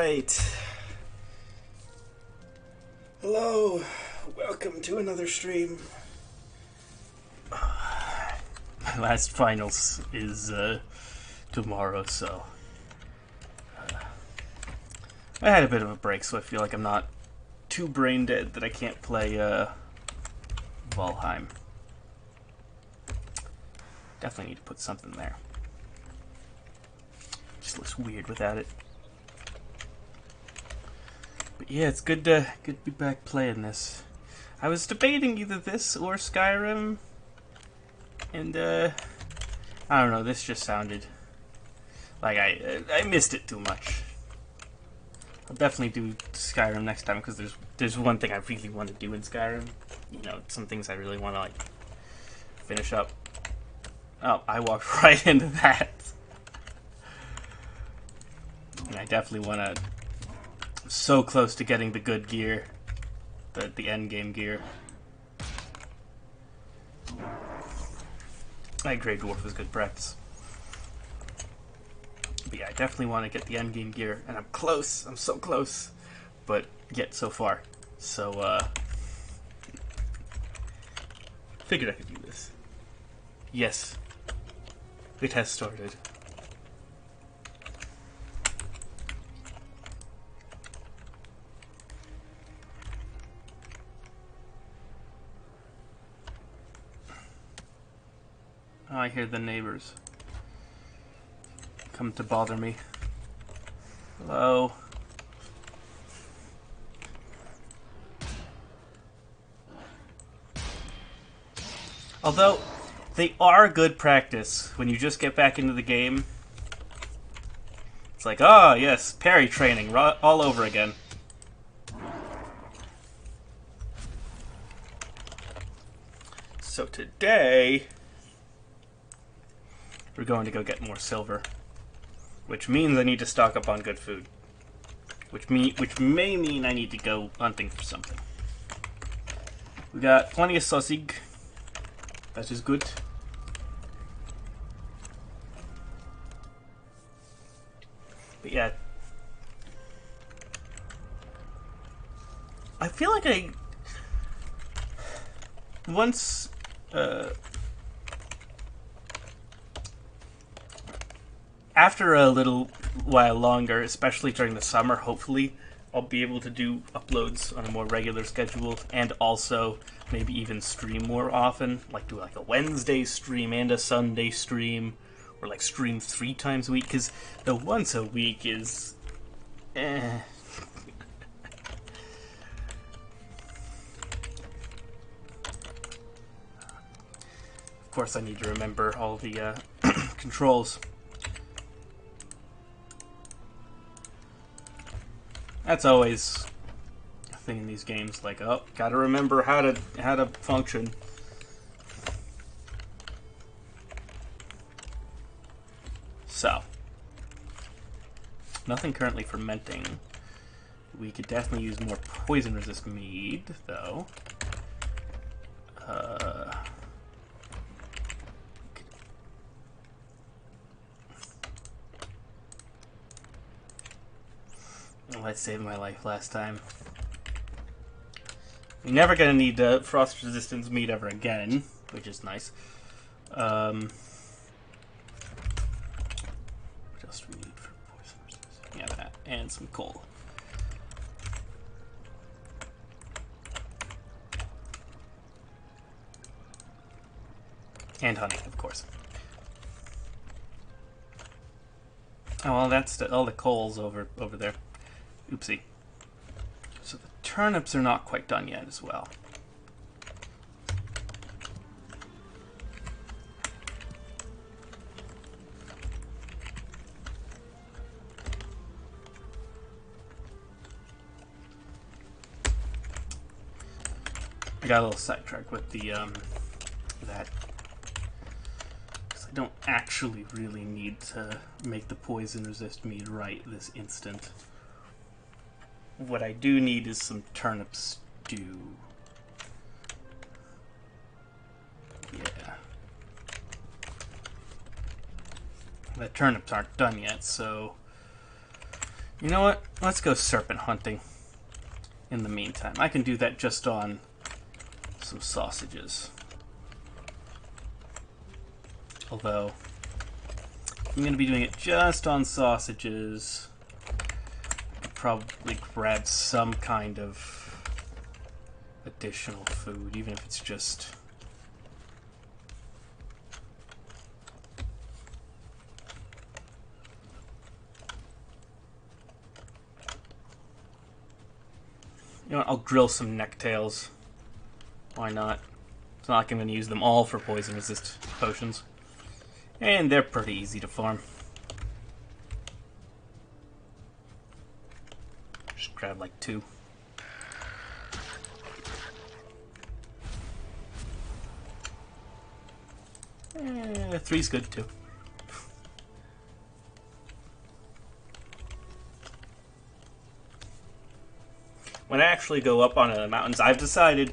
Alright. Hello. Welcome to another stream. My last finals is tomorrow, so I had a bit of a break, so I feel like I'm not too brain dead that I can't play Valheim. Definitely need to put something there. Just looks weird without it. But yeah, it's good to be back playing this. I was debating either this or Skyrim, and I don't know. This just sounded like I missed it too much. I'll definitely do Skyrim next time because there's one thing I really want to do in Skyrim. You know, some things I really want to like finish up. Oh, I walked right into that. And I definitely want to. So close to getting the good gear, the end game gear. Grey Dwarf was good practice. But yeah, I definitely want to get the end game gear, and I'm close. I'm so close, but yet so far. So figured I could do this. Yes, it has started. Oh, I hear the neighbors come to bother me. Hello. Although, they are good practice when you just get back into the game. It's like, oh yes, parry training all over again. So today we're going to go get more silver, which means I need to stock up on good food, which may mean I need to go hunting for something. We got plenty of sausage. That is good. But yeah, I feel like once after a little while longer, especially during the summer, hopefully I'll be able to do uploads on a more regular schedule, and also maybe even stream more often, like do like a Wednesday stream and a Sunday stream, or like stream 3 times a week, because the once a week is Of course I need to remember all the controls. That's always a thing in these games, like, oh, gotta remember how to function. So, nothing currently fermenting. We could definitely use more poison-resist mead, though. That saved my life last time. You're never gonna need frost resistance meat ever again, which is nice. What else do we need for poison resistance? Yeah, that and some coal. And honey, of course. Oh well, that's all the coal's over there. Oopsie. So the turnips are not quite done yet as well. I got a little sidetracked with the that, because I don't actually really need to make the poison resist mead right this instant. What I do need is some turnip stew. Yeah. The turnips aren't done yet, so You know what? Let's go serpent hunting in the meantime. I can do that just on some sausages. Although, I'm going to be doing it just on sausages. I could probably grab some kind of additional food, even if it's just... You know what, I'll grill some necktails. Why not? It's not like I'm going to use them all for poison resist potions. And they're pretty easy to farm. Just grab like 2. Eh, 3's good too. When I actually go up on the mountains, I've decided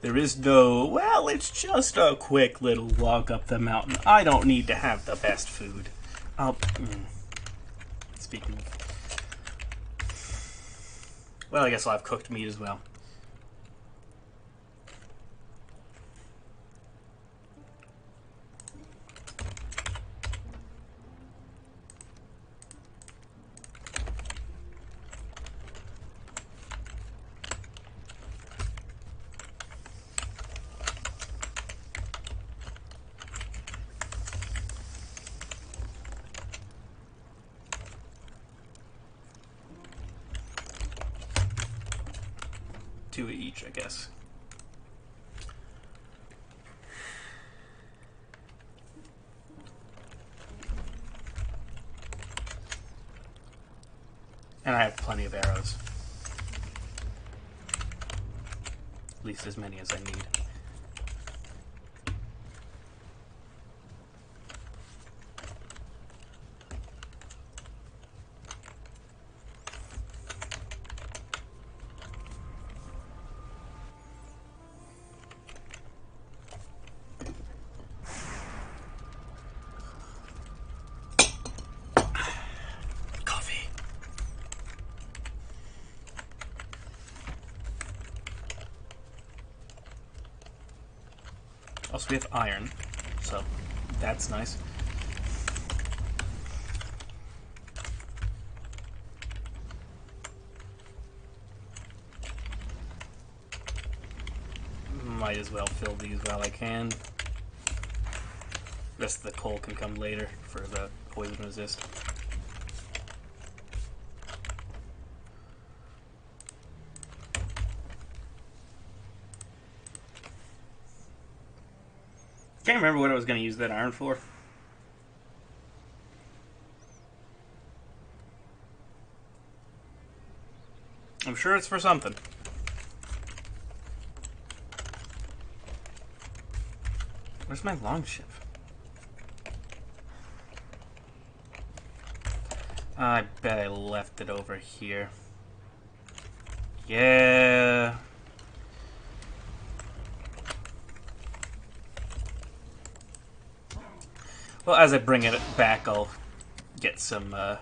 there is no, well, it's just a quick little walk up the mountain. I don't need to have the best food. Speaking of... Well, I guess I'll have cooked meat as well. Two each, I guess. And I have plenty of arrows. At least as many as I need. Also, we have iron, so that's nice. Might as well fill these while I can. The rest of the coal can come later for the poison resist. Can't remember what I was going to use that iron for. I'm sure it's for something. Where's my longship? I bet I left it over here. Yeah. Well, as I bring it back, I'll get some, I'll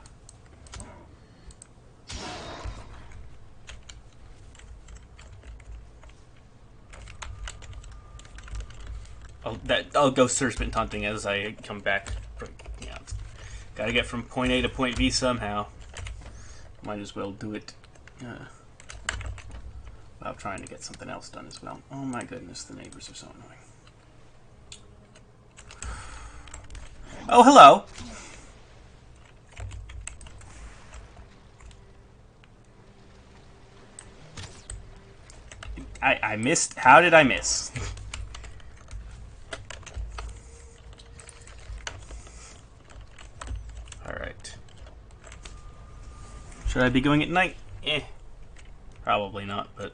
go serpent hunting as I come back. Gotta get from point A to point B somehow. Might as well do it while trying to get something else done as well. Oh my goodness, the neighbors are so annoying. Oh, hello. I missed. How did I miss? Alright. Should I be going at night? Probably not, but...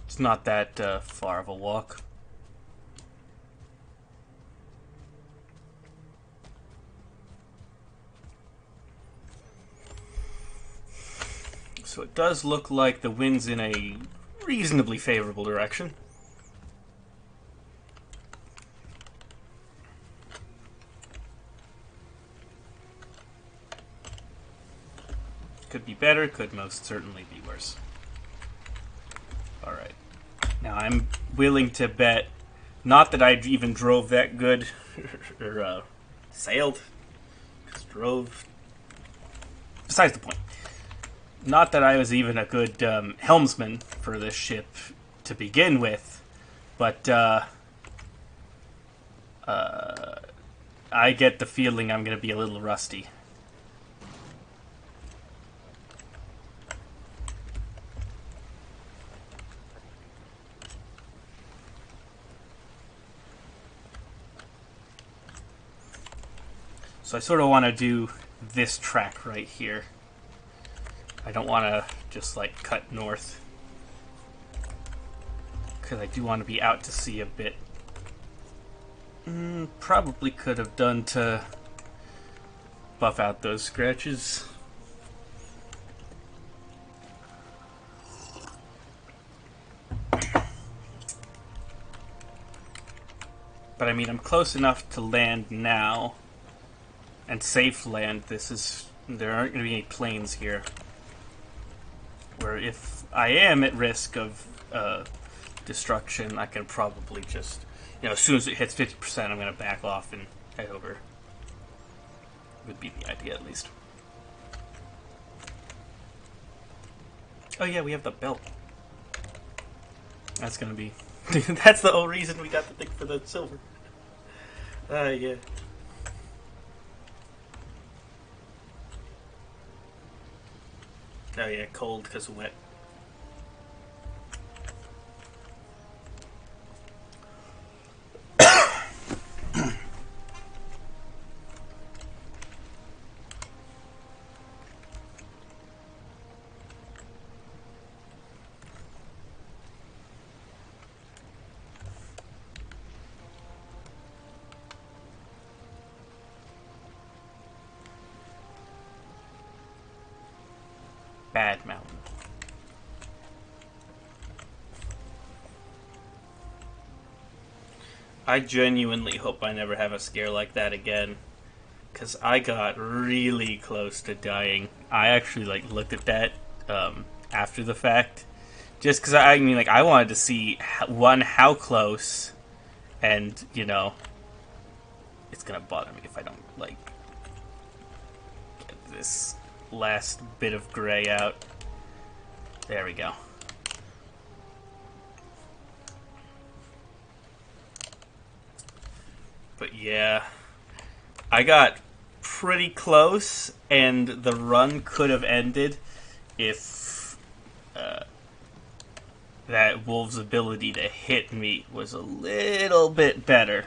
It's not that far of a walk. So it does look like the wind's in a reasonably favorable direction. Could be better, could most certainly be worse. Alright. Now I'm willing to bet, not that I even drove that good, or sailed, just drove. Besides the point. Not that I was even a good helmsman for this ship to begin with, but I get the feeling I'm going to be a little rusty. So I sort of want to do this track right here. I don't want to just like cut north, because I do want to be out to sea a bit. Probably could have done to buff out those scratches. But I mean, I'm close enough to land now. And safe land. There aren't going to be any planes here. Where if I am at risk of destruction, I can probably just, as soon as it hits 50%, I'm going to back off and head over. Would be the idea, at least. Oh yeah, we have the belt. That's going to be... That's the whole reason we got the thing for the silver. Yeah. Oh yeah, cold because of wet. Bad mountain. I genuinely hope I never have a scare like that again, because I got really close to dying. I actually looked at that after the fact, just because I wanted to see how close, and it's gonna bother me if I don't get this last bit of gray out. There we go. But yeah, I got pretty close, and the run could have ended if that wolf's ability to hit me was a little bit better.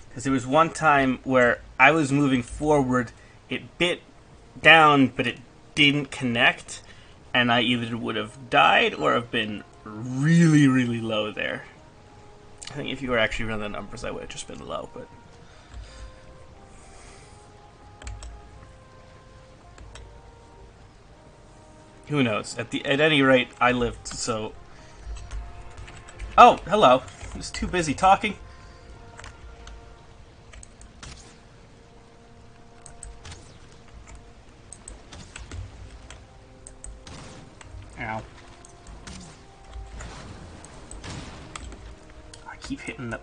Because there was one time where I was moving forward, it bit down, but it didn't connect, and I either would have died or have been really, really low there. I think if you were actually running the numbers, I would have just been low, but... Who knows? At any rate, I lived, so... Oh, hello. I was too busy talking. Ow. I keep hitting the...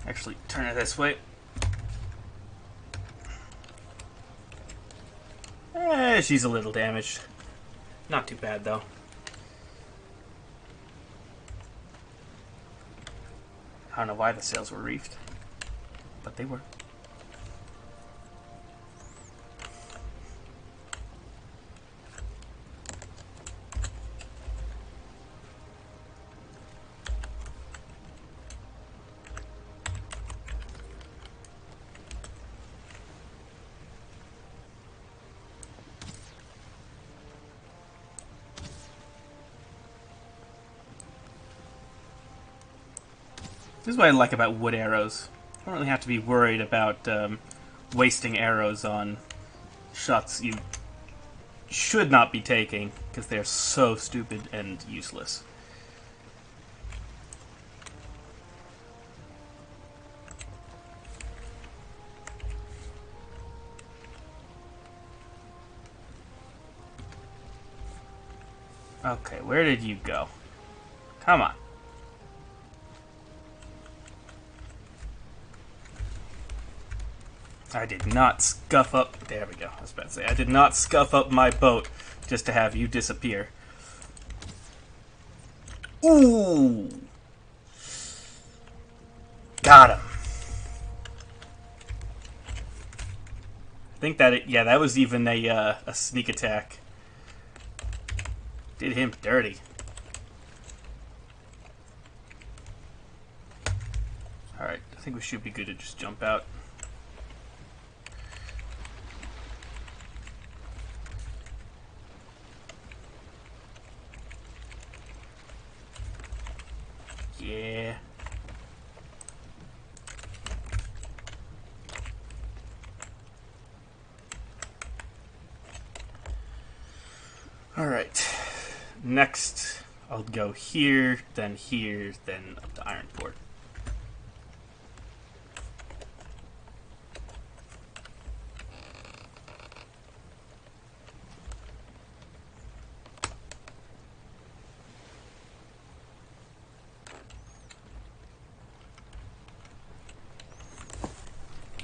Actually, turn it this way. She's a little damaged. Not too bad, though. I don't know why the sails were reefed, but they were. This is what I like about wood arrows. I don't really have to be worried about wasting arrows on shots you should not be taking because they're so stupid and useless. Okay, where did you go? Come on. I did not scuff up... There we go. I was about to say, I did not scuff up my boat just to have you disappear. Ooh! Got him. I think that... Yeah, that was even a sneak attack. Did him dirty. Alright, I think we should be good to just jump out. Yeah. Alright. Next, I'll go here, then up to Ironport.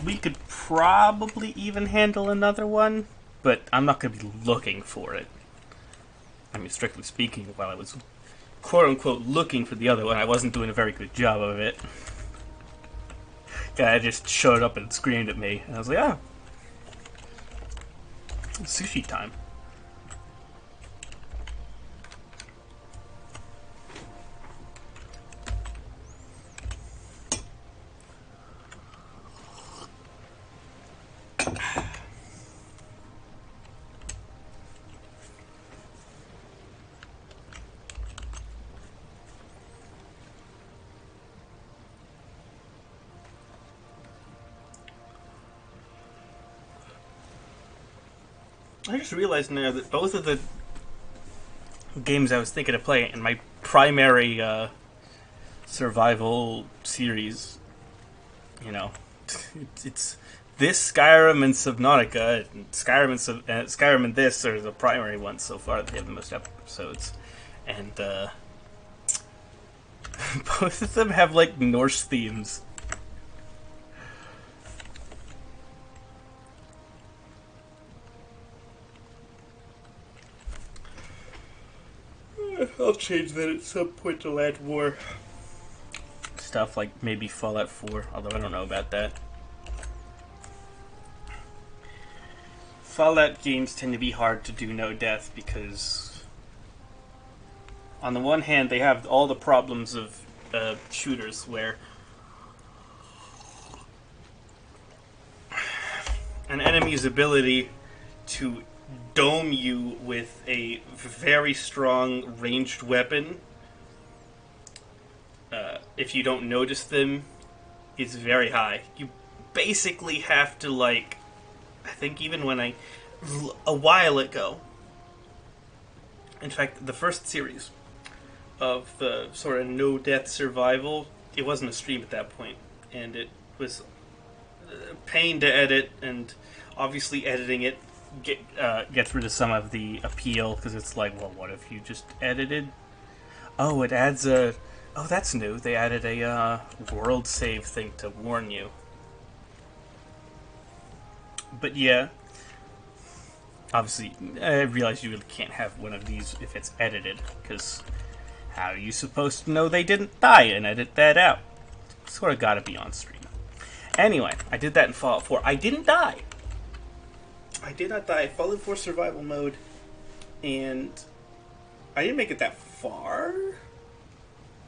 We could probably even handle another one, but I'm not going to be looking for it. I mean, strictly speaking, while I was quote-unquote looking for the other one, I wasn't doing a very good job of it. Guy just showed up and screamed at me, and I was like, ah, sushi time. I just realized now that both of the games I was thinking of playing in my primary survival series, you know, it's this Skyrim and Subnautica. And Skyrim and this are the primary ones so far. They have the most episodes, and both of them have like Norse themes. I'll change that at some point to add more stuff, like maybe Fallout 4, although I don't know about that. Fallout games tend to be hard to do no death because, on the one hand, they have all the problems of shooters where an enemy's ability to dome you with a very strong ranged weapon, if you don't notice them, is very high. You basically have to, like, I think even when a while ago, in fact, the first series of the sort of no-death survival, it wasn't a stream at that point, and it was a pain to edit, and obviously editing it gets rid of some of the appeal, because it's like, well, what if you just edited? Oh, it adds a... Oh, that's new. They added a world save thing to warn you. But yeah, obviously, I realize you really can't have one of these if it's edited, because how are you supposed to know they didn't die and edit that out? Sort of gotta be on stream. Anyway, I did that in Fallout 4. I didn't die. I did not die. I fell in for survival mode, and I didn't make it that far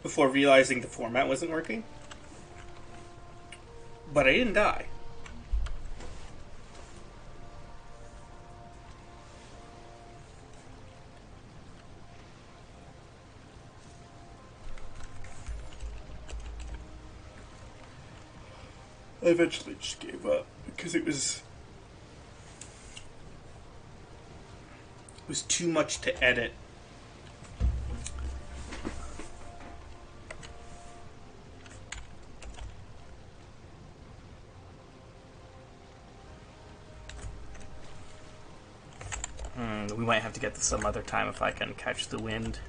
before realizing the format wasn't working. But I didn't die. I eventually just gave up because it was was too much to edit. We might have to get this some other time if I can catch the wind.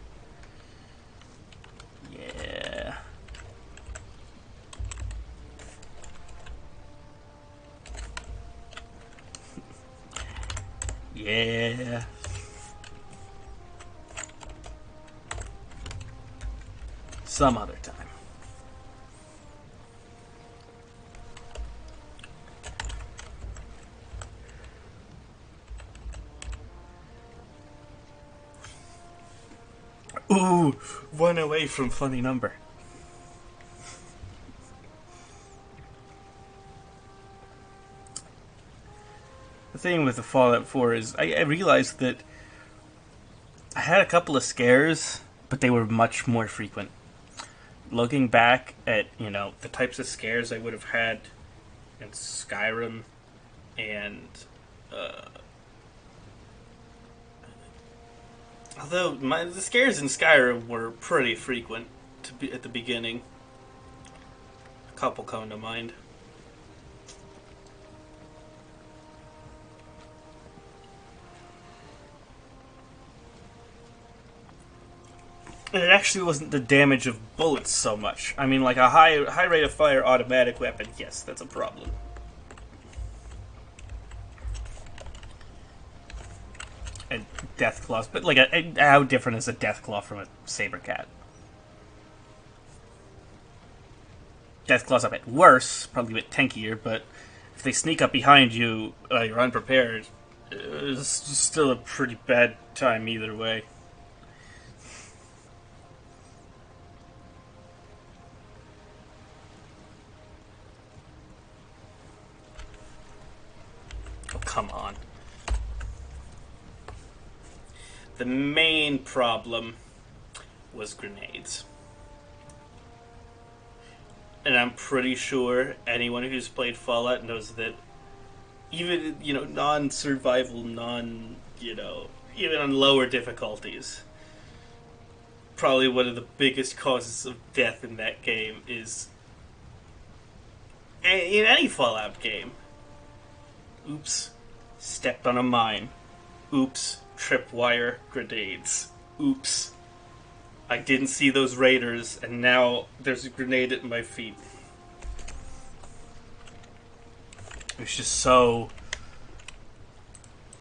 Yeah. Yeah. Some other time. Ooh, one away from funny number. The thing with the Fallout 4 is I realized that I had a couple of scares, but they were much more frequent. Looking back at, the types of scares I would have had in Skyrim and although the scares in Skyrim were pretty frequent at the beginning. A couple come to mind. And it actually wasn't the damage of bullets so much. I mean, like a high rate of fire automatic weapon, yes, that's a problem. And death claws, but like how different is a death claw from a saber cat? Death claws a bit worse, probably a bit tankier, but if they sneak up behind you, you're unprepared. It's still a pretty bad time either way. Oh, come on. The main problem was grenades. And I'm pretty sure anyone who's played Fallout knows that even, non-survival, even on lower difficulties, probably one of the biggest causes of death in that game is, in any Fallout game, oops, stepped on a mine. Oops, tripwire grenades. Oops, I didn't see those raiders, and now there's a grenade at my feet. It's just so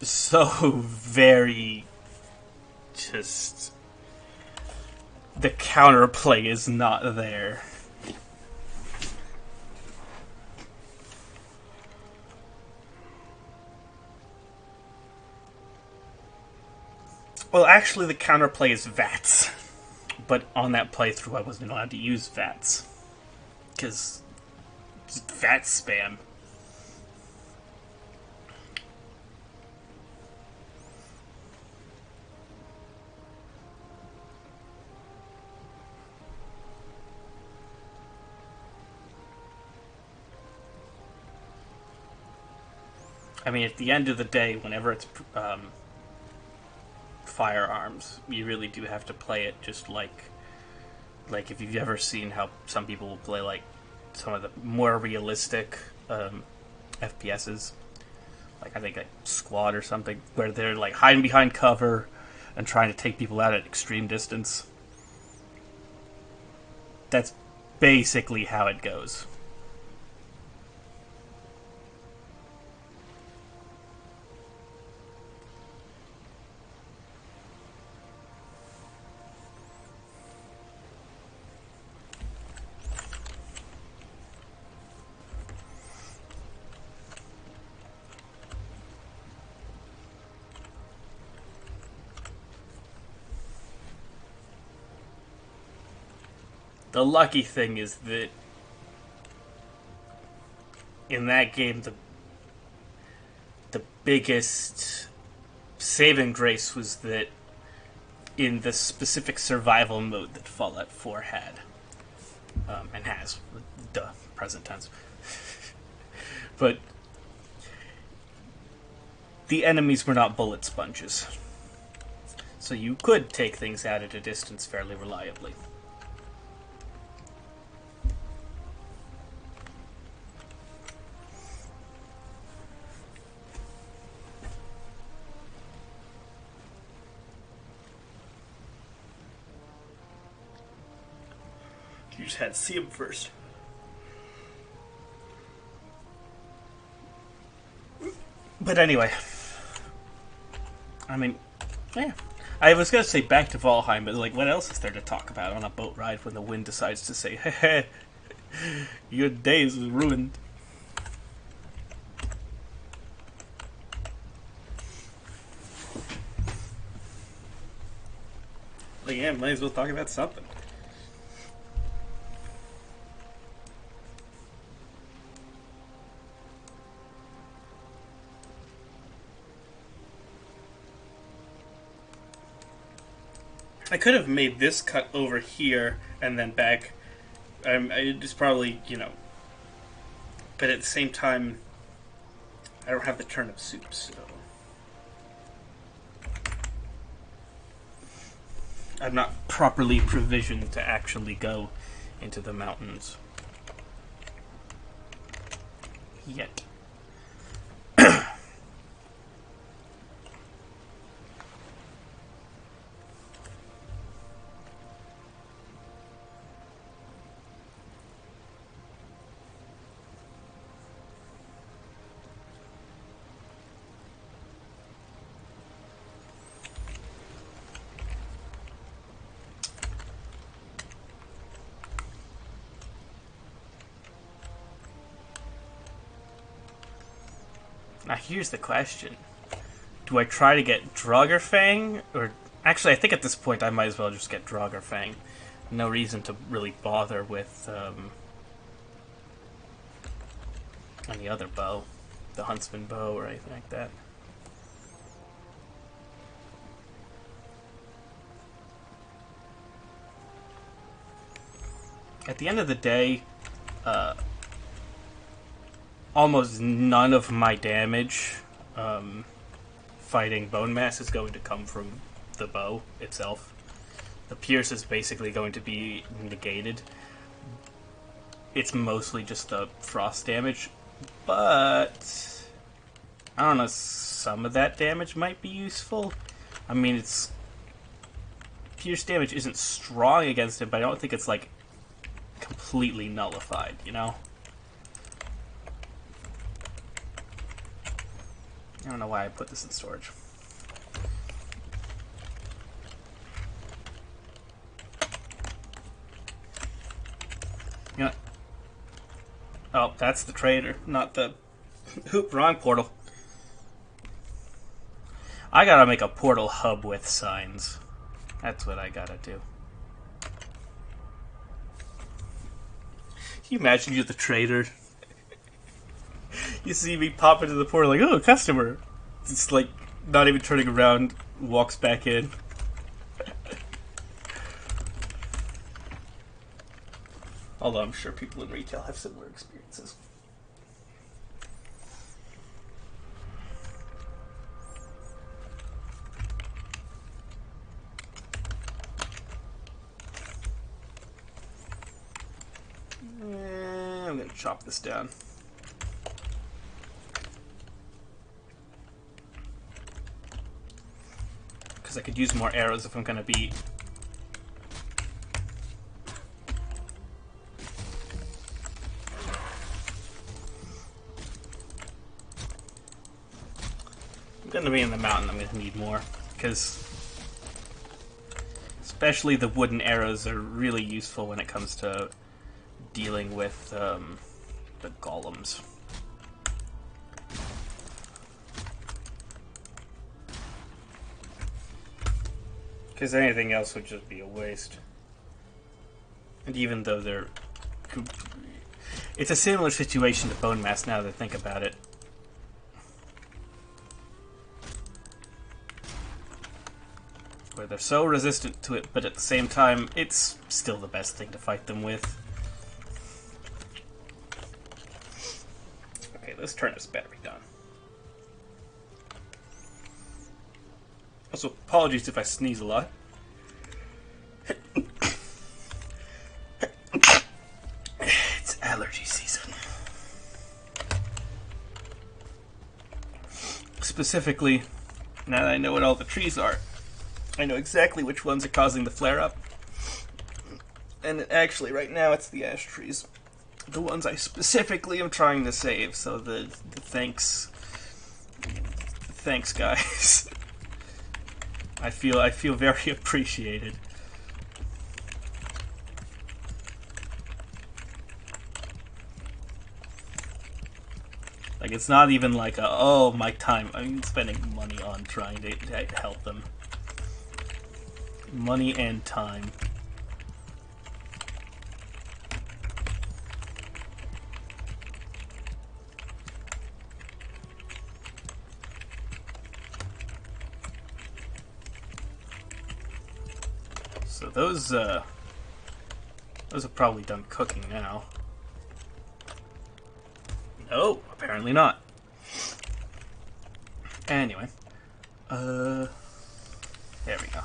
very, just, the counterplay is not there. Well, actually, the counterplay is VATS. But on that playthrough, I wasn't allowed to use VATS. Because VATS spam. I mean, at the end of the day, whenever it's firearms, you really do have to play it just like if you've ever seen how some people will play like some of the more realistic FPSs, like I think like Squad or something, where they're like hiding behind cover and trying to take people out at extreme distance. That's basically how it goes. The lucky thing is that in that game, the biggest saving grace was that in the specific survival mode that Fallout 4 had, and has, present tense, but the enemies were not bullet sponges. So you could take things out at a distance fairly reliably. You just had to see him first. But anyway, I mean, yeah. I was gonna say back to Valheim, but like, what else is there to talk about on a boat ride when the wind decides to say, "Hey, your day is ruined"? Like, yeah, might as well talk about something. I could have made this cut over here and then back. It's probably, but at the same time, I don't have the turnip soup, so I'm not properly provisioned to actually go into the mountains yet. Now here's the question. Do I try to get Fang? Or actually, I think at this point I might as well just get Fang. No reason to really bother with any other bow. The Huntsman bow or anything like that. At the end of the day, almost none of my damage fighting bone mass is going to come from the bow itself. The pierce is basically going to be negated. It's mostly just the frost damage, but I don't know, some of that damage might be useful. I mean, it's pierce damage isn't strong against it, but I don't think it's like completely nullified, you know? I don't know why I put this in storage. Yeah. Oh, that's the trader, not the... Oop, wrong portal. I gotta make a portal hub with signs. That's what I gotta do. Can you imagine you're the trader? You see me pop into the portal like, oh, customer. It's like, not even turning around, walks back in. Although I'm sure people in retail have similar experiences. I'm gonna chop this down. Because I could use more arrows if I'm gonna be... I'm gonna be in the mountain, I'm gonna need more. Because... especially the wooden arrows are really useful when it comes to dealing with the golems. Because anything else would just be a waste. And even though they're... it's a similar situation to bone mass now that I think about it. Where they're so resistant to it, but at the same time, it's still the best thing to fight them with. Okay, let's turn this battery down. Also, apologies if I sneeze a lot. It's allergy season. Specifically, now that I know what all the trees are, I know exactly which ones are causing the flare-up. And actually, right now, it's the ash trees. The ones I specifically am trying to save, so the thanks, guys. I feel very appreciated. Like, it's not even like a, oh, my time. I'm spending money on trying to help them. Money and time. So those are probably done cooking now. No, apparently not. Anyway, there we go.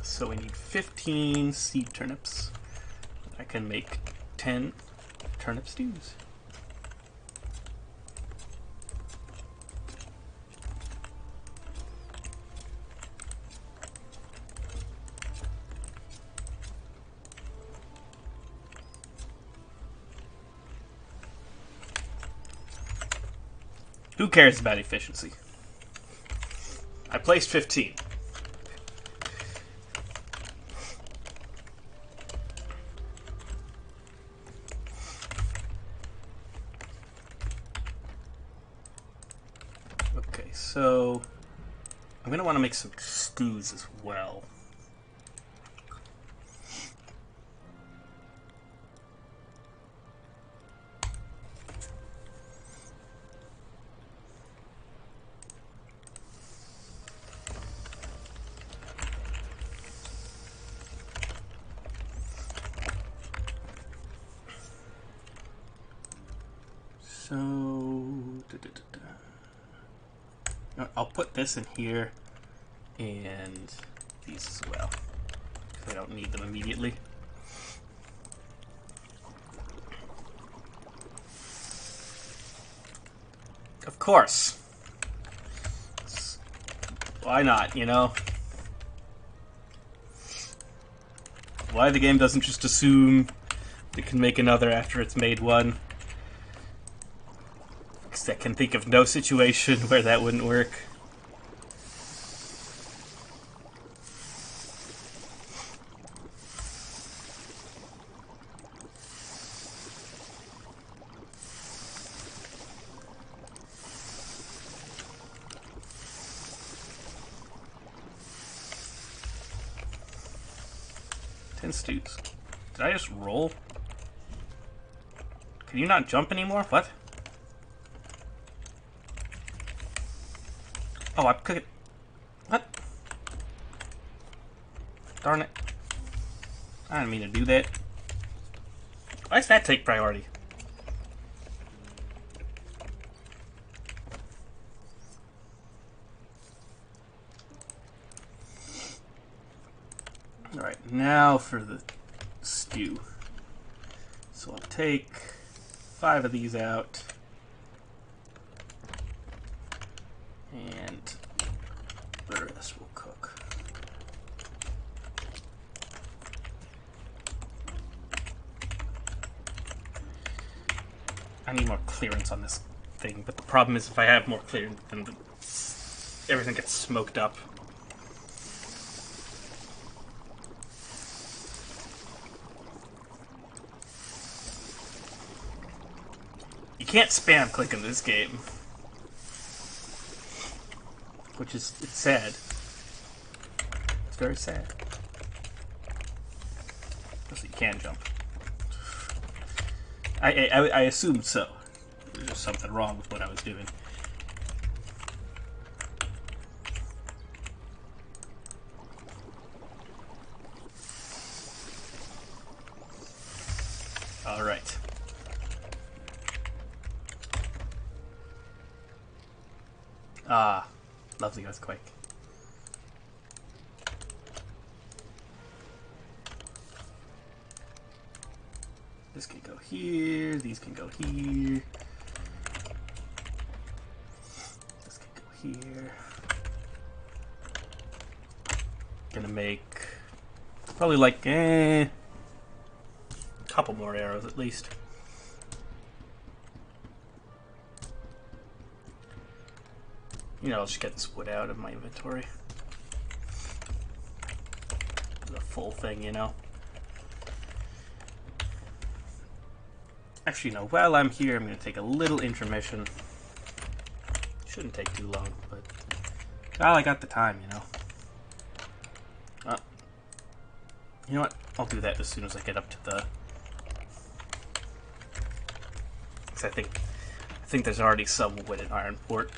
So we need 15 seed turnips. I can make 10 turnip stews. Who cares about efficiency? I placed 15. Okay, so I'm going to want to make some stews as well. So, I'll put this in here and these as well, because I don't need them immediately. Of course. Why not, you know? Why the game doesn't just assume it can make another after it's made one. I can think of no situation where that wouldn't work. Stews. Did I just roll? Can you not jump anymore? What? Oh, I'm cooking. What? Darn it. I didn't mean to do that. Why does that take priority? Alright, now for the stew. So I'll take 5 of these out. And the rest will cook. I need more clearance on this thing, but the problem is if I have more clearance, then everything gets smoked up. You can't spam click in this game. Which is, it's sad. It's very sad. So you can jump. I assumed so. There's just something wrong with what I was doing. Alright. Ah, lovely earthquake. This can go here, these can go here. This can go here. Gonna make probably like a couple more arrows at least. You know, I'll just get this wood out of my inventory. The full thing, you know. Actually, no, while I'm here, I'm going to take a little intermission. Shouldn't take too long, but... well, I got the time, you know. You know what? I'll do that as soon as I get up to the... because I think there's already some wood in Iron Port.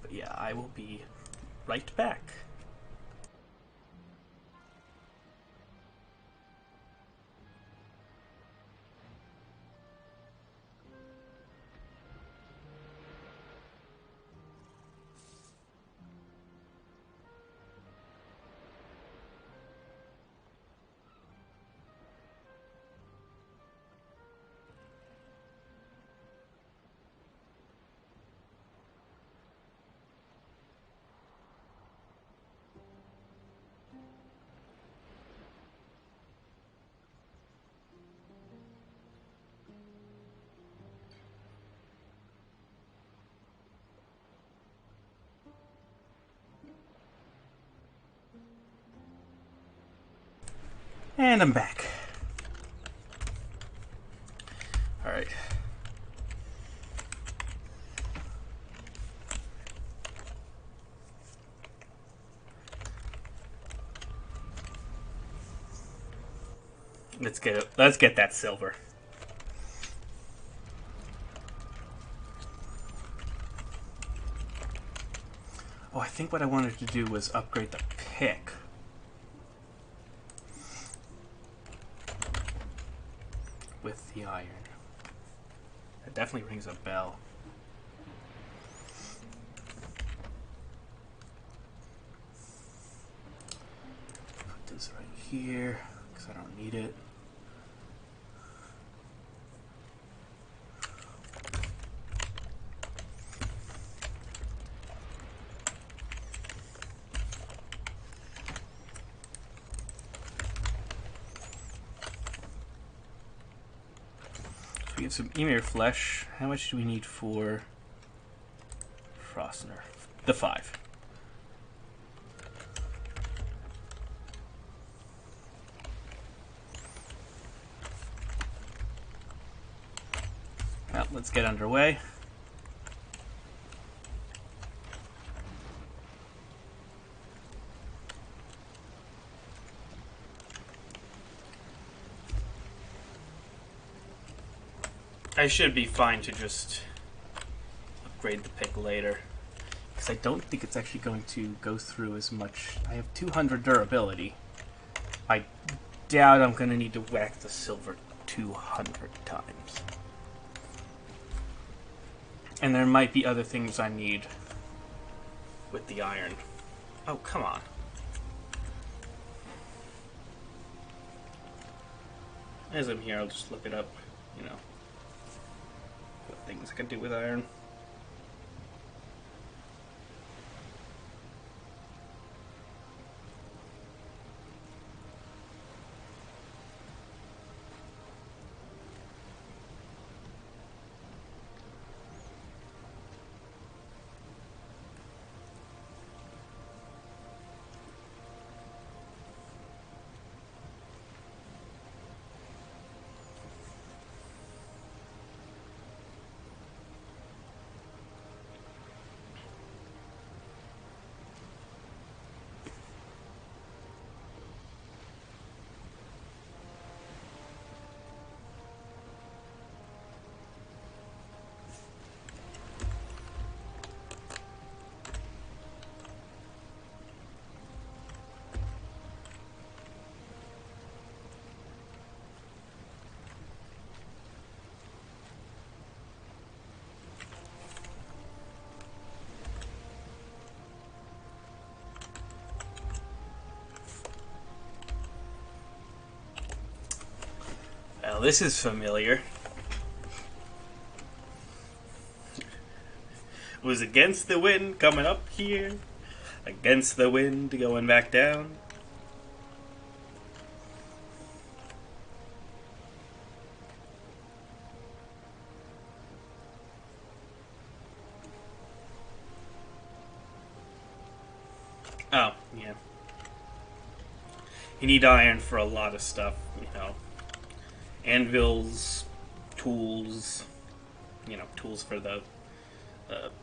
But yeah, I will be right back. And I'm back. Alright. Let's get that silver. Oh, I think what I wanted to do was upgrade the pick. With the iron. That definitely rings a bell. Put this right here, because I don't need it. We have some emir flesh. How much do we need for Frostner? The 5. Well, let's get underway. I should be fine to just upgrade the pick later, because I don't think it's actually going to go through as much. I have 200 durability. I doubt I'm going to need to whack the silver 200 times. And there might be other things I need with the iron. Oh, come on. As I'm here, I'll just look it up, you know. What things I can do with iron. Now this is familiar. Was against the wind coming up here, against the wind going back down. Oh, yeah. You need iron for a lot of stuff, you know. Anvils, tools, tools for the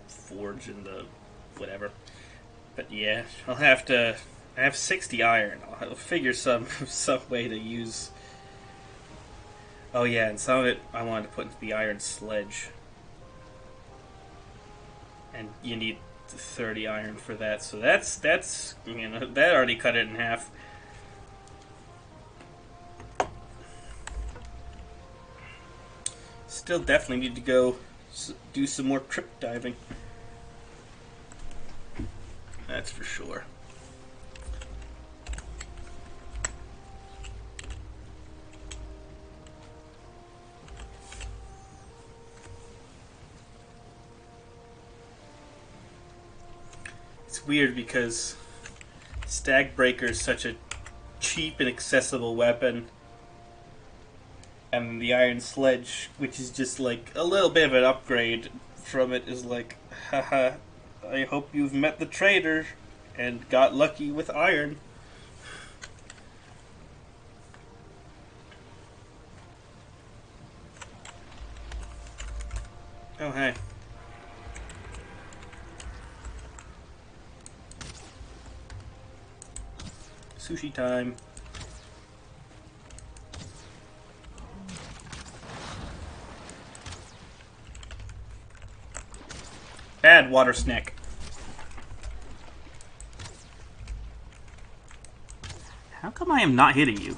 forge and the whatever. But yeah, I'll have to. I have 60 iron. I'll figure some way to use. Oh yeah, and some of it I wanted to put into the iron sledge, and you need 30 iron for that. So that's that already cut it in half. Still definitely need to go do some more trip diving. That's for sure. It's weird because Stag Breaker is such a cheap and accessible weapon, and the Iron Sledge, which is just like a little bit of an upgrade from it, is like, haha, I hope you've met the trader and got lucky with iron. Oh, hey. Sushi time. Bad water snack. How come I am not hitting you?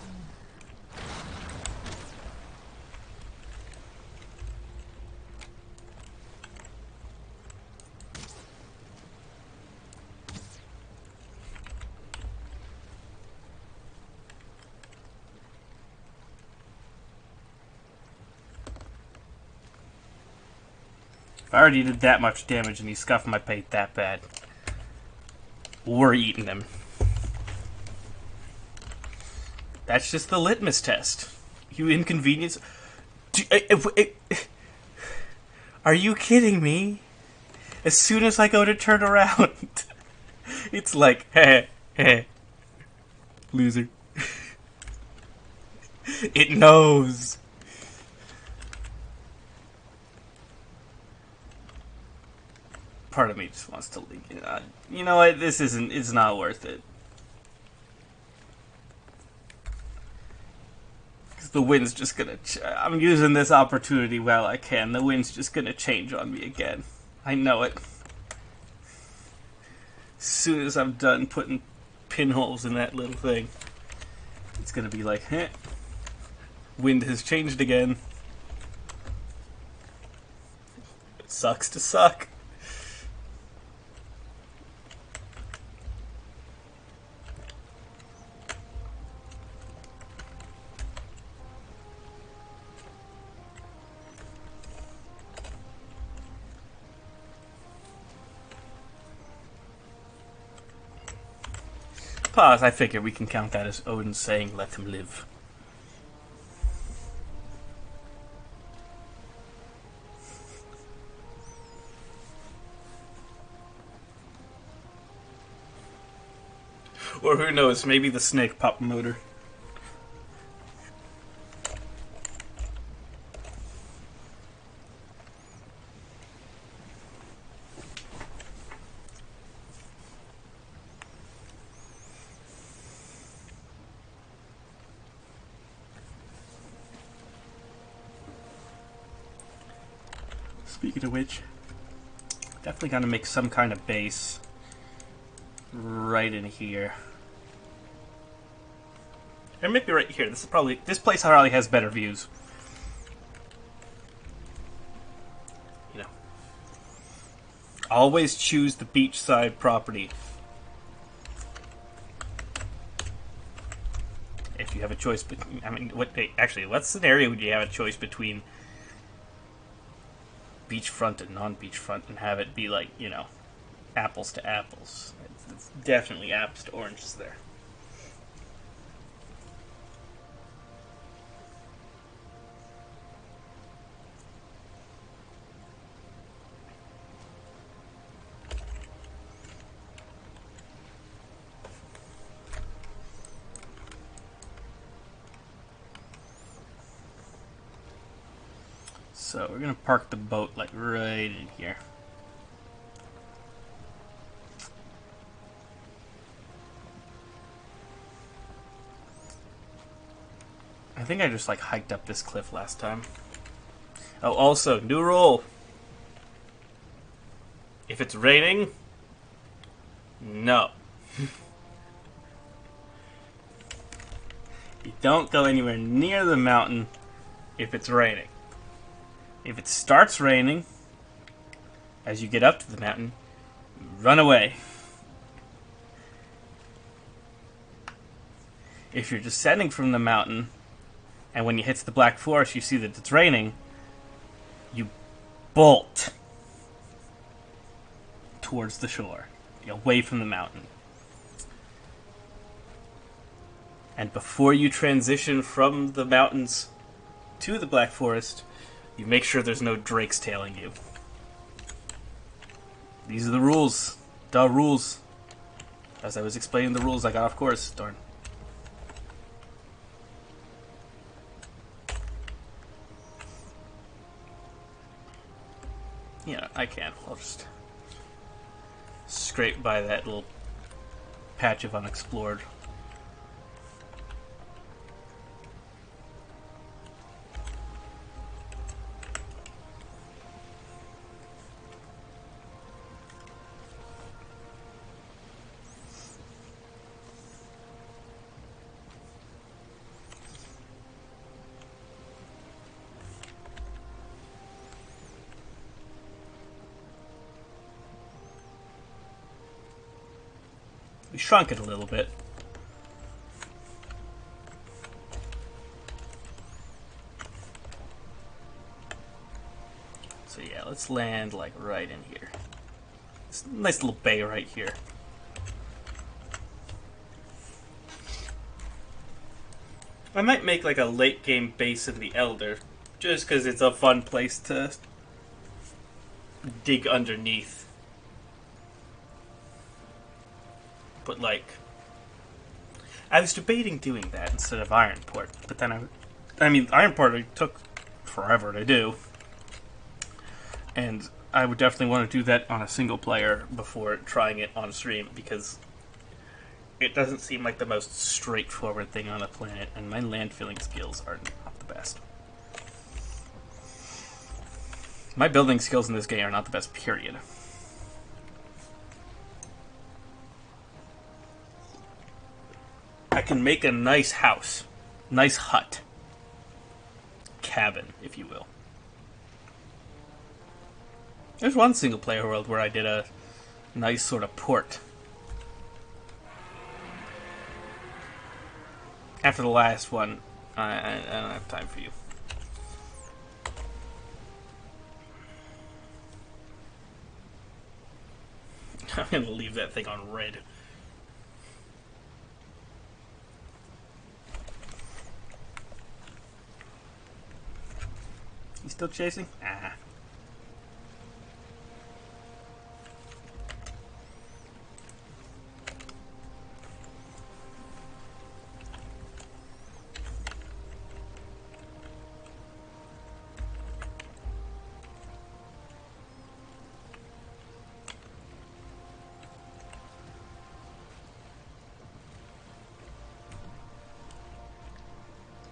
If I already did that much damage and he scuffed my pate that bad, we're eating them. That's just the litmus test. You inconvenience. Are you kidding me? As soon as I go to turn around, it's like, heh, heh, loser. It knows. Part of me just wants to leave. You know what? This isn't. It's not worth it. Because the wind's just gonna. I'm using this opportunity while I can. The wind's just gonna change on me again. I know it. As soon as I'm done putting pinholes in that little thing, it's gonna be like, heh. Wind has changed again. It sucks to suck. Pause. I figure we can count that as Odin saying, let him live. Or who knows, maybe the snake pop motor. Speaking of which, definitely gotta make some kind of base right in here. Or maybe right here. This place probably has better views. You know. Always choose the beachside property. If you have a choice between, I mean, what scenario would you have a choice between beachfront and non-beachfront and have it be like, apples to apples? It's definitely apples to oranges there. So we're gonna park the boat like right in here. I think I just like hiked up this cliff last time. Oh, also, new rule. If it's raining, no. You don't go anywhere near the mountain if it's raining. If it starts raining, as you get up to the mountain, run away. If you're descending from the mountain, and when you hit the Black Forest you see that it's raining, you bolt towards the shore, away from the mountain. And before you transition from the mountains to the Black Forest, you make sure there's no drakes tailing you. These are the rules. Duh, rules. As I was explaining the rules, I got off course. Darn. Yeah, I can. I'll just scrape by that little patch of unexplored. We shrunk it a little bit. So yeah, let's land like right in here. It's a nice little bay right here. I might make like a late game base in the Elder, just because it's a fun place to dig underneath. But like, I was debating doing that instead of Ironport, but then I mean, Ironport took forever to do, and I would definitely want to do that on a single player before trying it on stream, because it doesn't seem like the most straightforward thing on the planet, and my land filling skills are not the best. My building skills in this game are not the best, period. I can make a nice house. Nice hut. Cabin, if you will. There's one single player world where I did a nice sort of port. After the last one, I don't have time for you. I'm gonna leave that thing on red. You still chasing? Ah.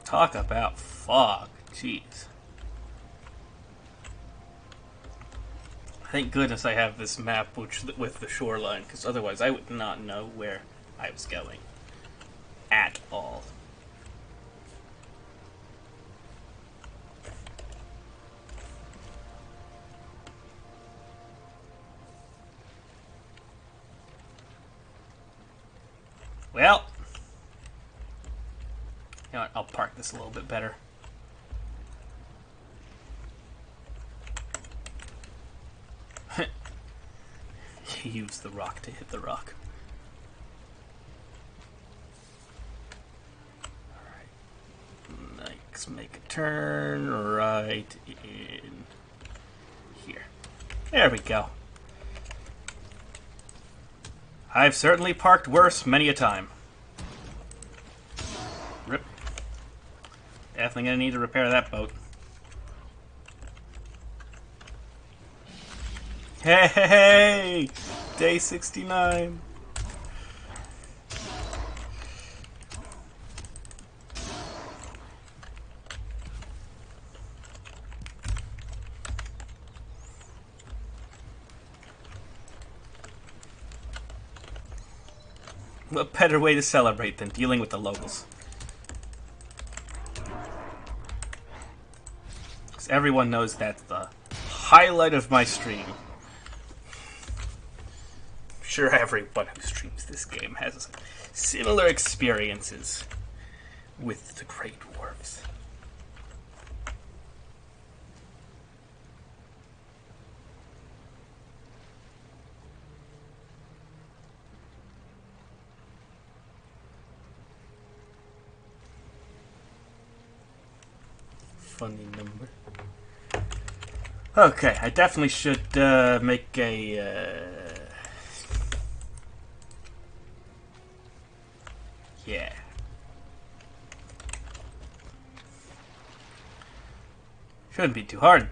Talk about fog. Jeez. Thank goodness I have this map with the shoreline, because otherwise I would not know where I was going. At all. Well, like this a little bit better. Use the rock to hit the rock. Alright. Let's make a turn right in here. There we go. I've certainly parked worse many a time. Rip. Definitely gonna need to repair that boat. Hey! Day 69. What better way to celebrate than dealing with the locals? Because everyone knows that's the highlight of my stream. I'm sure everyone who streams this game has similar experiences with the Great Dwarves. Funny number. Okay, I definitely should make a... Yeah. Shouldn't be too hard.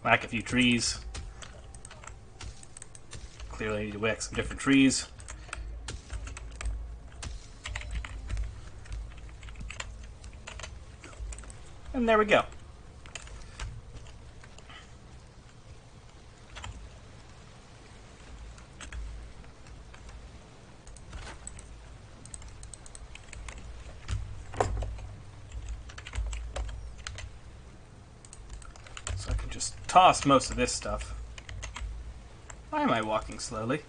Whack a few trees. Clearly need to whack some different trees. And there we go. So I can just toss most of this stuff. Why am I walking slowly?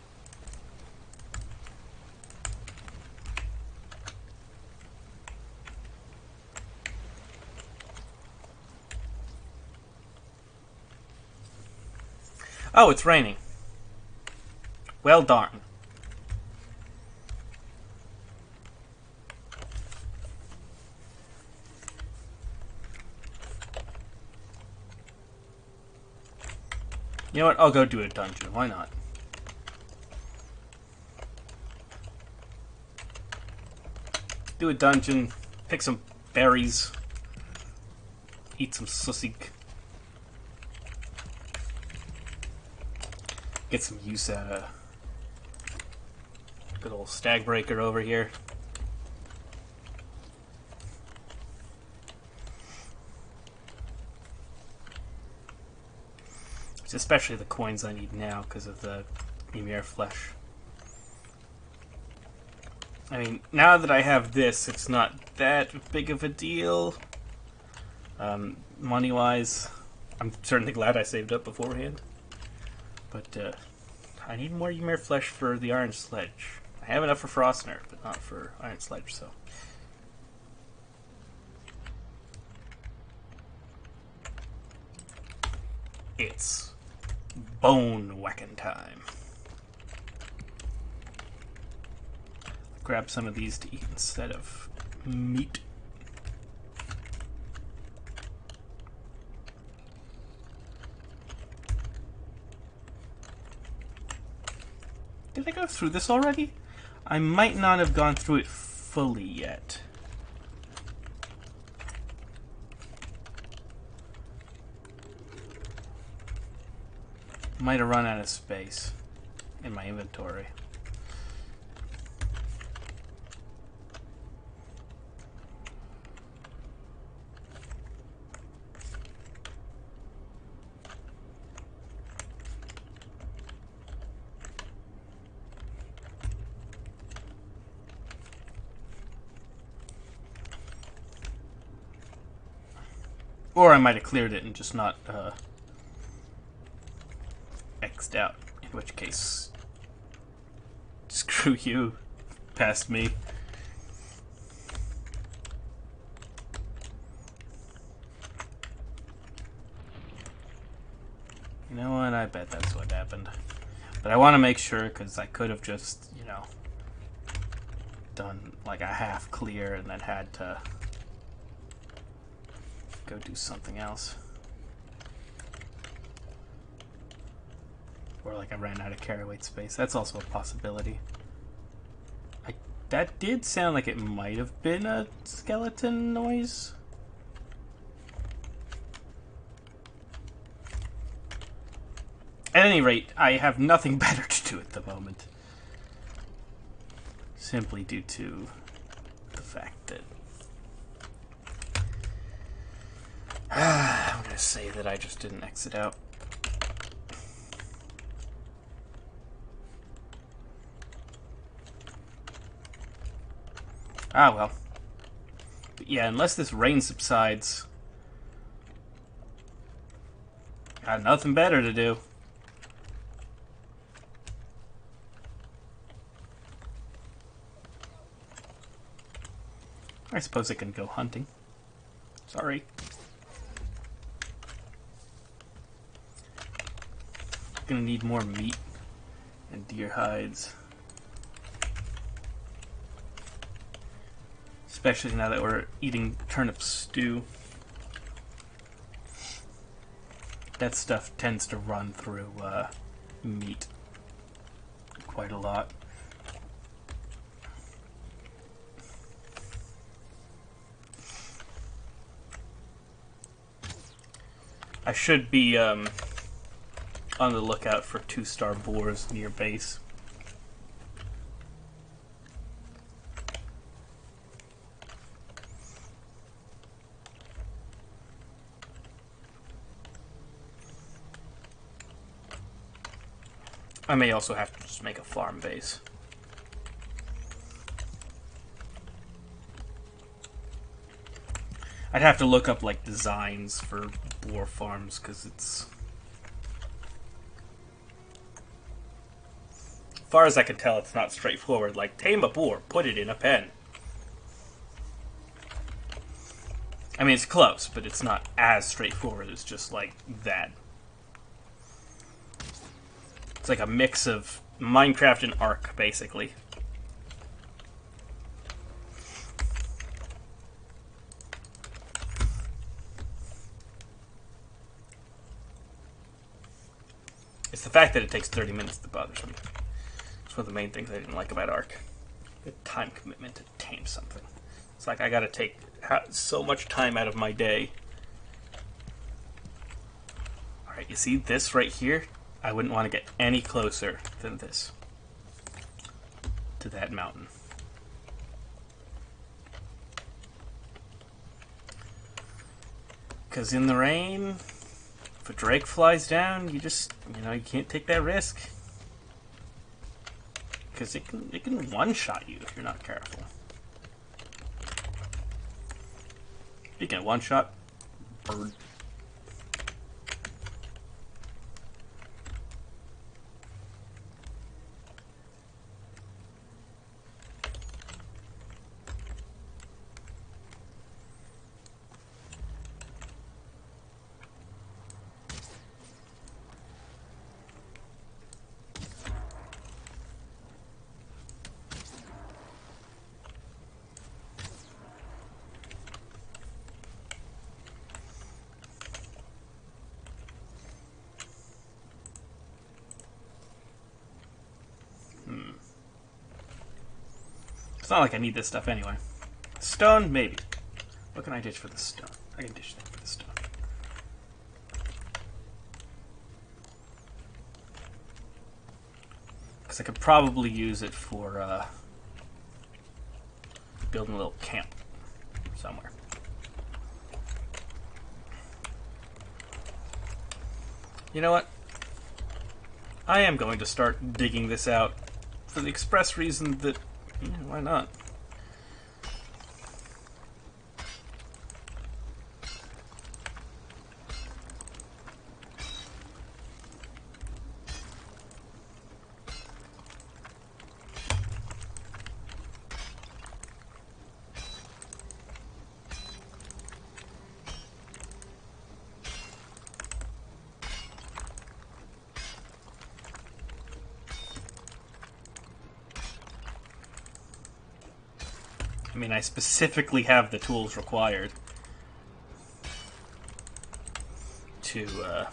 Oh, it's raining. Well darn. You know what? I'll go do a dungeon. Why not? Do a dungeon, pick some berries, eat some sussig. Get some use out of good old stag breaker over here. It's especially the coins I need now because of the Ymir flesh. I mean, now that I have this, it's not that big of a deal. Money-wise, I'm certainly glad I saved up beforehand. But I need more Ymir flesh for the Iron Sledge. I have enough for Frostner, but not for Iron Sledge, so... It's bone whacking time. Grab some of these to eat instead of meat. Did I go through this already? I might not have gone through it fully yet. Might have run out of space in my inventory. Or I might have cleared it and just not X'd out. In which case, screw you, past me. I bet that's what happened. But I want to make sure, because I could have just, you know, done like a half clear and then had to go do something else. Or like I ran out of carry weight space. That's also a possibility. That did sound like it might have been a skeleton noise. At any rate, I have nothing better to do at the moment. Simply due to the fact that... I'm going to say that I just didn't exit out. Ah, well. But yeah, unless this rain subsides, got nothing better to do. I suppose I can go hunting. Sorry. Gonna need more meat and deer hides. Especially now that we're eating turnip stew. That stuff tends to run through meat quite a lot. I should be on the lookout for 2-star boars near base. I may also have to just make a farm base. I'd have to look up like designs for boar farms because it's... As far as I can tell, it's not straightforward. Like, tame a boar, put it in a pen. I mean, it's close, but it's not as straightforward as just like that. It's like a mix of Minecraft and Ark, basically. It's the fact that it takes 30 minutes that bothers me. It's one of the main things I didn't like about Ark. The time commitment to tame something. It's like I gotta take so much time out of my day. Alright, you see this right here? I wouldn't want to get any closer than this to that mountain. Because in the rain, if a drake flies down, you just, you can't take that risk. Because it can one-shot you if you're not careful. Speaking of one-shot, bird. It's not like I need this stuff anyway. Stone, maybe. What can I ditch for the stone? I can ditch that for the stone. Because I could probably use it for building a little camp somewhere. You know what? I am going to start digging this out for the express reason that, why not? I mean, I specifically have the tools required to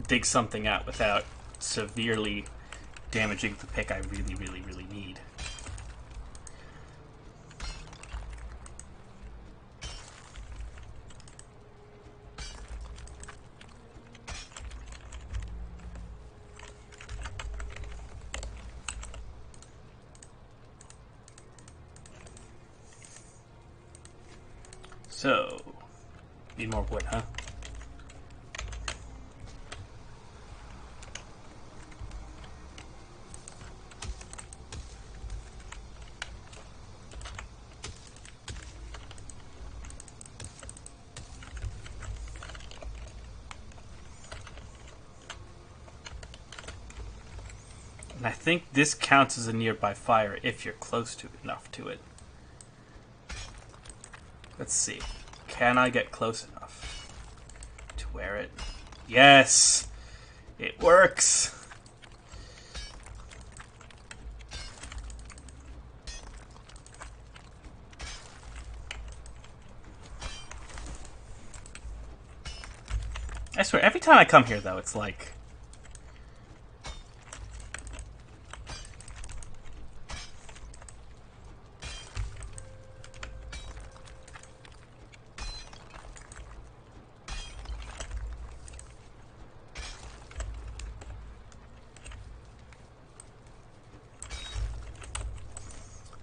dig something out without severely damaging the pick I really, really, really need. So, need more wood, huh? And I think this counts as a nearby fire if you're close to enough to it. Let's see. Can I get close enough to wear it? Yes! It works! I swear, every time I come here, though, it's like...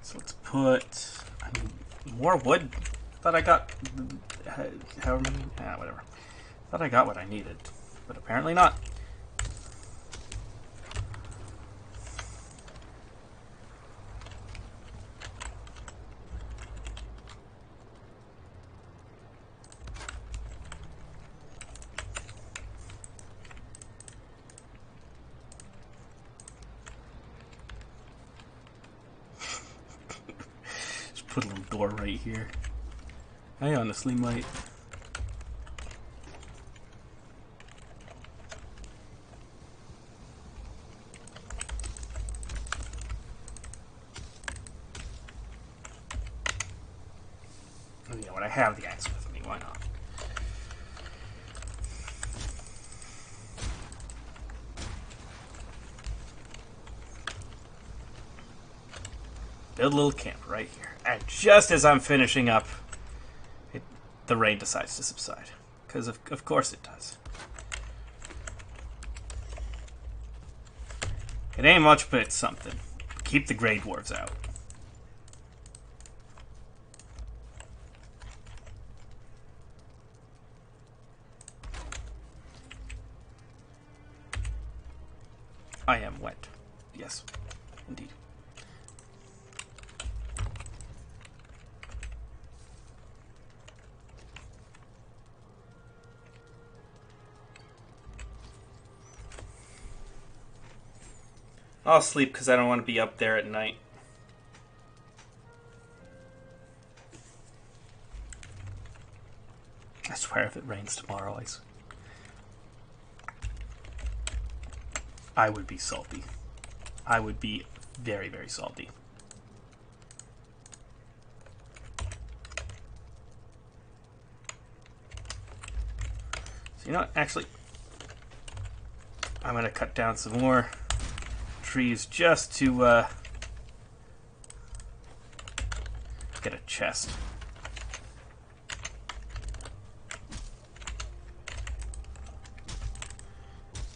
So let's put... I mean, more wood. I thought I got... however many... whatever. I thought I got what I needed. But apparently not. Just put a little door right here. I honestly might. Oh, you know what? I have the axe with me. Why not? Build a little camp right here. And just as I'm finishing up, the rain decides to subside. Because of course it does. It ain't much, but it's something. Keep the Grey Dwarves out. I am wet. Yes, indeed. I'll sleep because I don't want to be up there at night. I swear if it rains tomorrow, I would be salty. I would be very, very salty. So you know what? Actually, I'm going to cut down some more trees just to get a chest.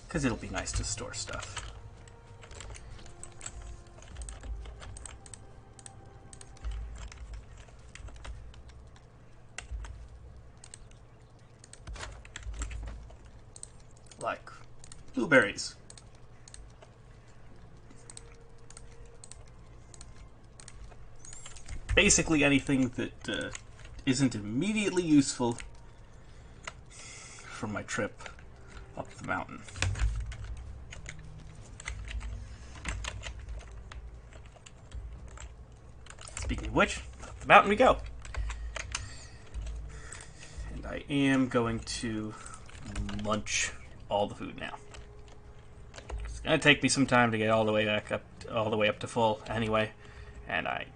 Because it'll be nice to store stuff. Like blueberries. Basically anything that isn't immediately useful for my trip up the mountain. Speaking of which, up the mountain we go. And I am going to munch all the food now. It's gonna take me some time to get all the way back up, all the way up to full anyway. And I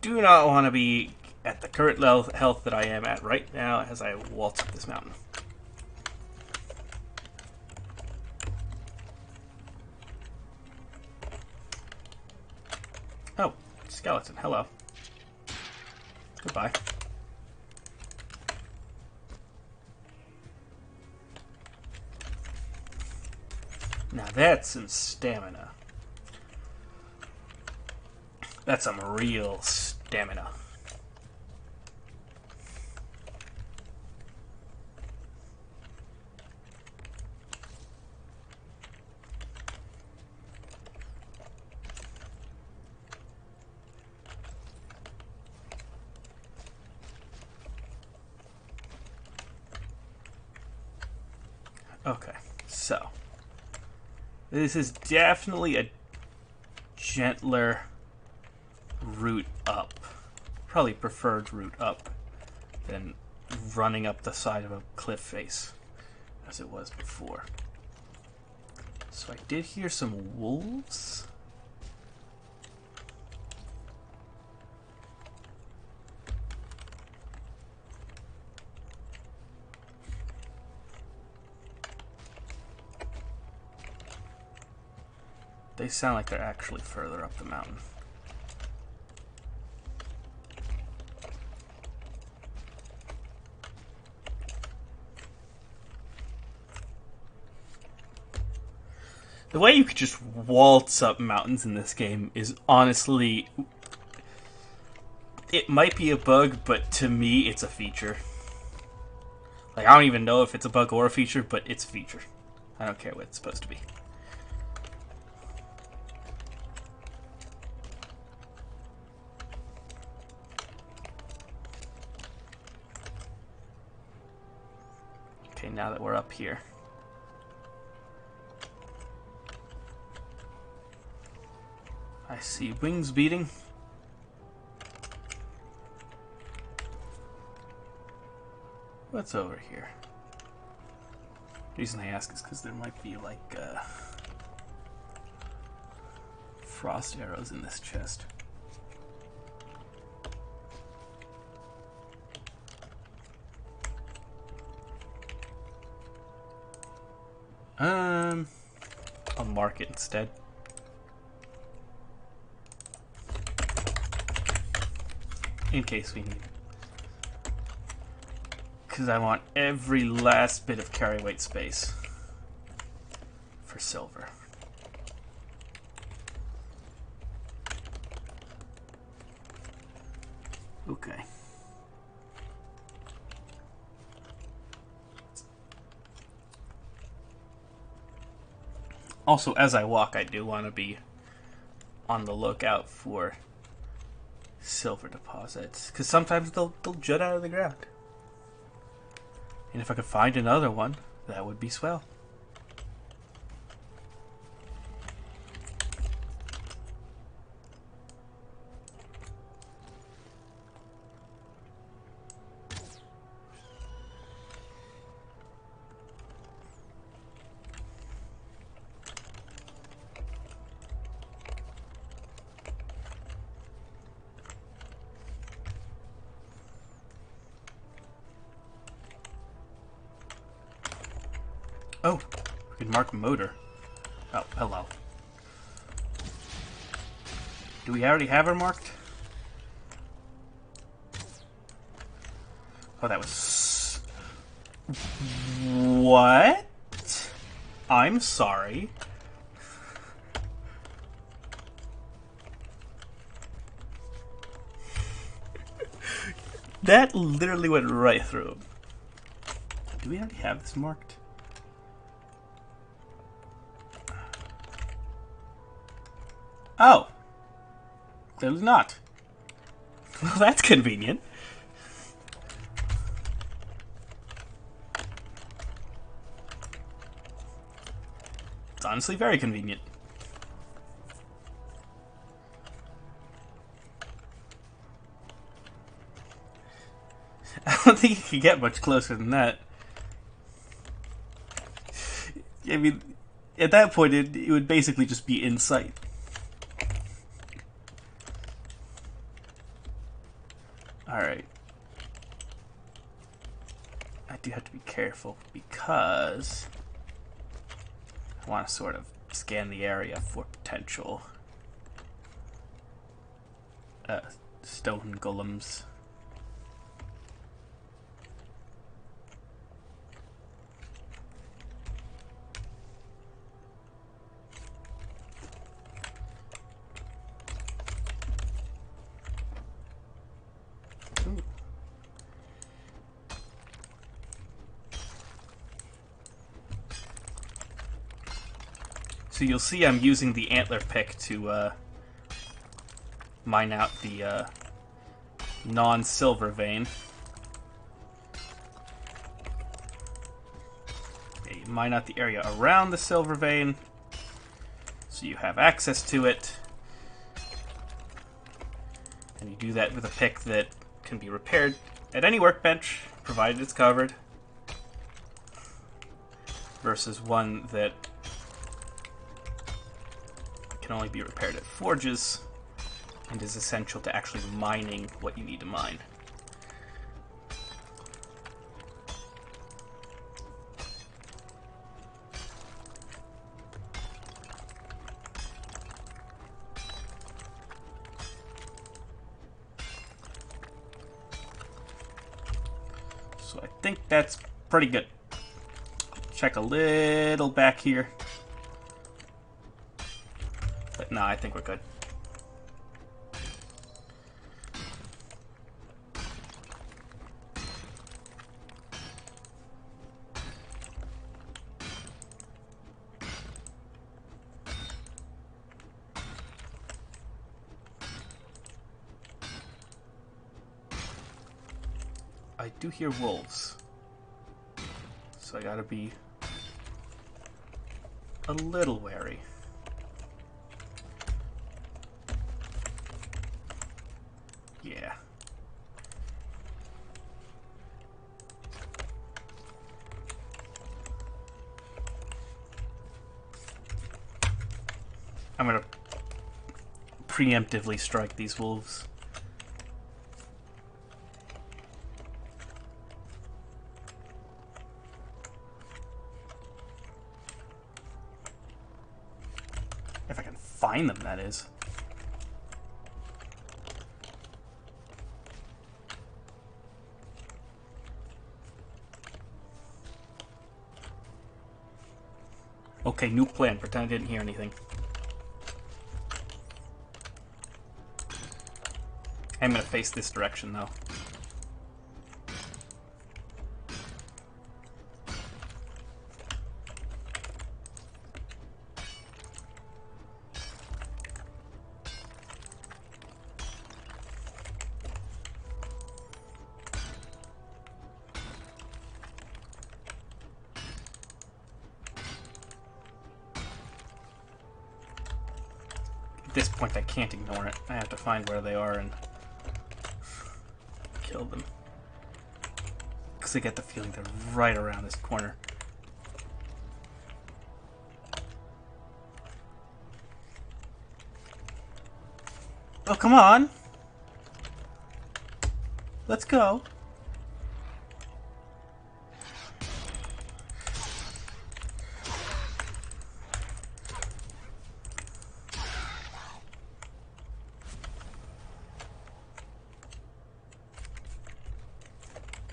do not want to be at the current health that I am at right now as I waltz up this mountain. Oh, skeleton, hello. Goodbye. Now that's some stamina. That's some real stamina. Okay, so this is definitely a gentler route up. Probably preferred route up than running up the side of a cliff face as it was before. So I did hear some wolves. They sound like they're actually further up the mountain. The way you could just waltz up mountains in this game is honestly... It might be a bug, but to me it's a feature. Like, I don't even know if it's a bug or a feature, but it's a feature. I don't care what it's supposed to be. Okay, now that we're up here. I see wings beating. What's over here? The reason I ask is because there might be like frost arrows in this chest. I'll mark it instead. In case we need it. Because I want every last bit of carry weight space for silver. Okay. Also, as I walk, I do want to be on the lookout for silver deposits, because sometimes they'll jut out of the ground. And if I could find another one, that would be swell. Oh, we can mark motor. Oh, hello. Do we already have her marked? Oh, that was... What? I'm sorry. That literally went right through him. Do we already have this marked? Oh. Clearly not. Well, that's convenient. It's honestly very convenient. I don't think you could get much closer than that. I mean, at that point, it would basically just be in sight. Alright. I do have to be careful because I want to sort of scan the area for potential stone golems. Ooh. So you'll see I'm using the antler pick to mine out the non-silver vein. Yeah, you mine out the area around the silver vein so you have access to it. And you do that with a pick that can be repaired at any workbench, provided it's covered, versus one that can only be repaired at forges and is essential to actually mining what you need to mine. So I think that's pretty good. Check a little back here. But no, I think we're good. I do hear wolves, so I gotta be a little wary. Yeah. I'm gonna preemptively strike these wolves. If I can find them, that is. Okay, new plan. Pretend I didn't hear anything. I'm gonna face this direction, though. At this point, I can't ignore it. I have to find where they are and kill them. Because I get the feeling they're right around this corner. Oh, come on! Let's go.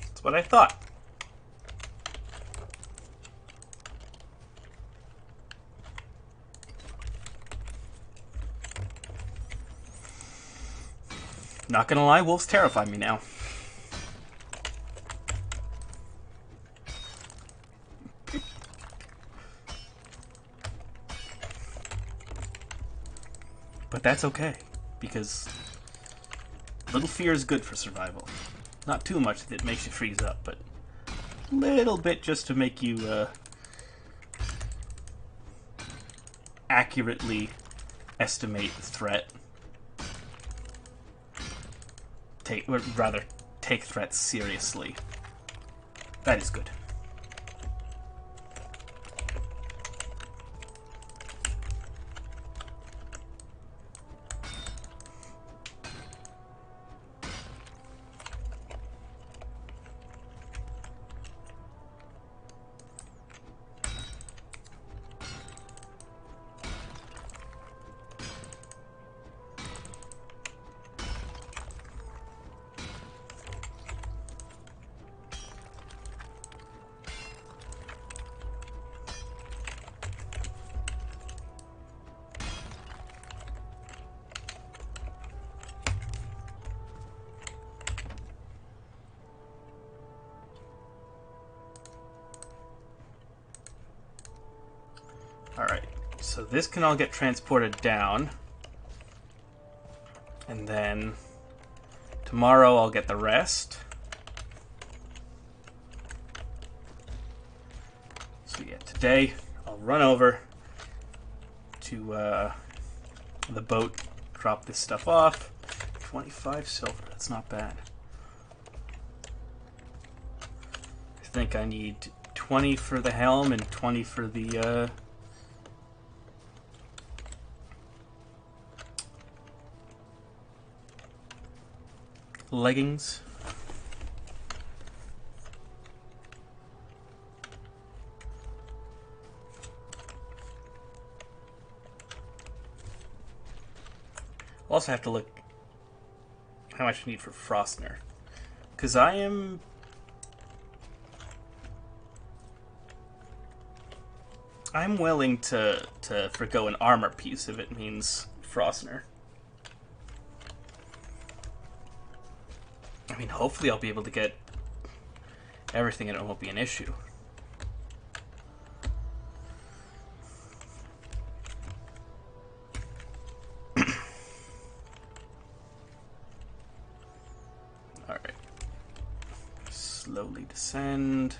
That's what I thought. Not gonna lie, wolves terrify me now. But that's okay, because little fear is good for survival. Not too much that makes you freeze up, but a little bit just to make you accurately estimate the threat. Take threats seriously. That is good. So this can all get transported down. And then tomorrow I'll get the rest. So yeah, today I'll run over to the boat, drop this stuff off. 25 silver, that's not bad. I think I need 20 for the helm and 20 for the leggings. Also have to look how much I need for Frostner, because I'm willing to forgo an armor piece if it means Frostner. I mean, hopefully I'll be able to get everything and it won't be an issue. Alright. Slowly descend.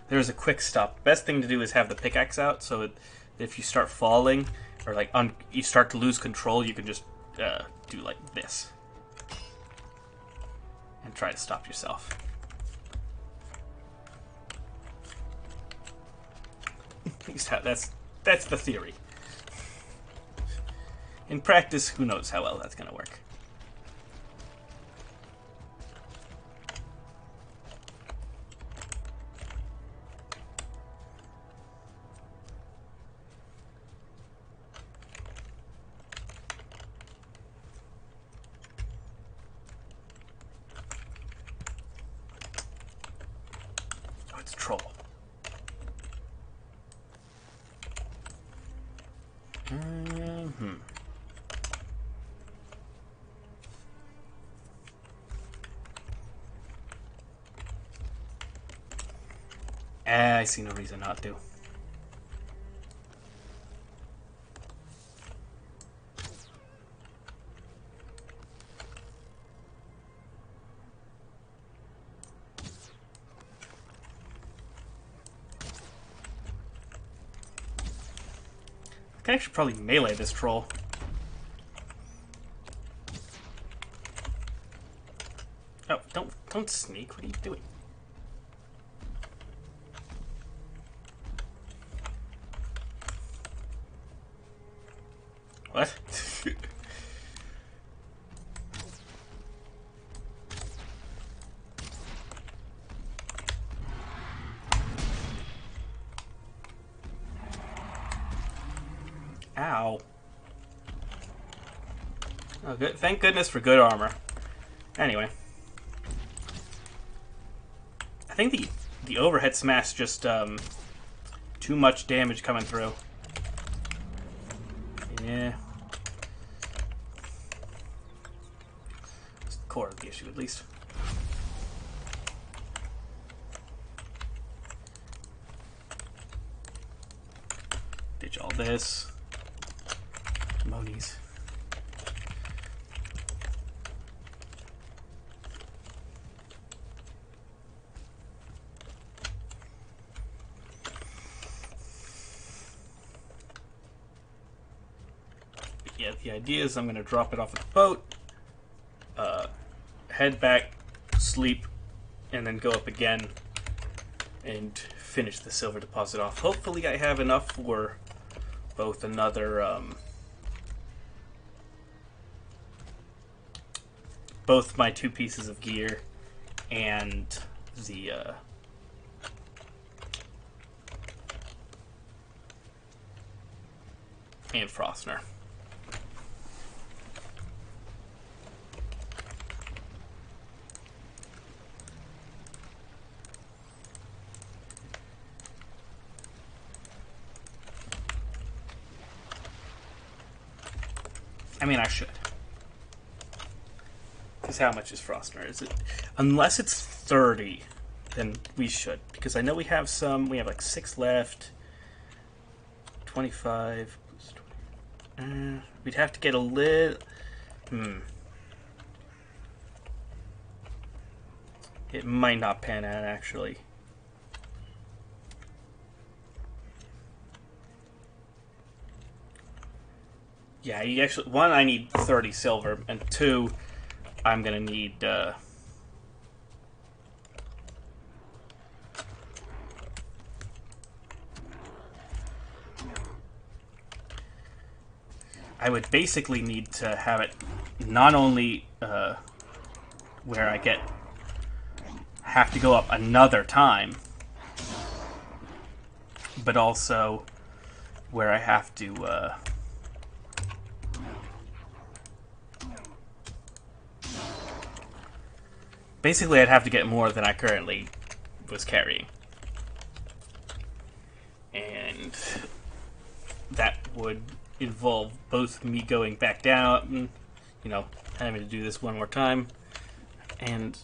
There's a quick stop. Best thing to do is have the pickaxe out, so if you start falling or like you start to lose control, you can just do like this and try to stop yourself. At least that's the theory. In practice, who knows how well that's gonna work. Troll. I see no reason not to. I can actually probably melee this troll. Oh, don't sneak. What are you doing? What? Ow. Oh, good. Thank goodness for good armor. Anyway. I think the overhead smash just, too much damage coming through. Yeah. It's the core of the issue, at least. Ditch all this. Monies. Yeah, the idea is I'm going to drop it off at the boat, head back, sleep, and then go up again and finish the silver deposit off. Hopefully I have enough for both another, both my 2 pieces of gear and the, and Frostner. I mean, I should. Because how much is Frostner? Is it... Unless it's 30, then we should. Because I know we have some... We have like 6 left. 25... we'd have to get a little... It might not pan out, actually. Yeah, you actually... One, I need 30 silver, and 2, I'm gonna need... I would basically need to have it not only where I have to go up another time, but also where I have to basically I'd have to get more than I currently was carrying, and that would involve both me going back down and, you know, having to do this one more time. And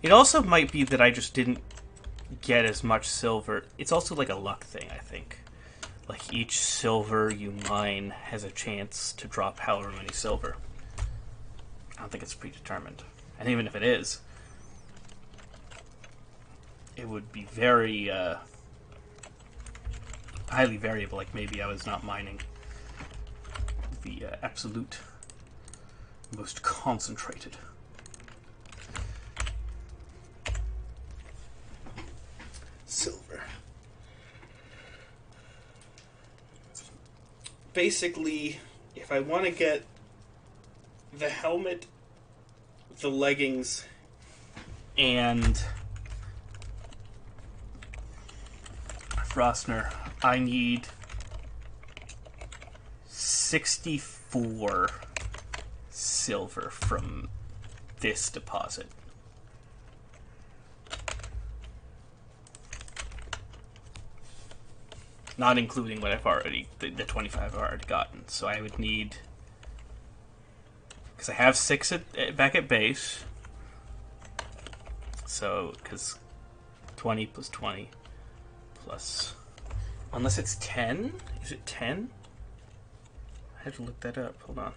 it also might be that I just didn't get as much silver. It's also like a luck thing, I think. Like, each silver you mine has a chance to drop however many silver. I don't think it's predetermined. And even if it is, it would be very highly variable. Like, maybe I was not mining the absolute most concentrated. Silver. Basically, if I want to get the helmet, the leggings, and Frostner, I need 64 silver from this deposit. Not including what I've already, the 25 I've already gotten. So I would need, because I have 6 back at base. So, because 20 plus 20 plus, unless it's 10? Is it 10? I have to look that up. Hold on.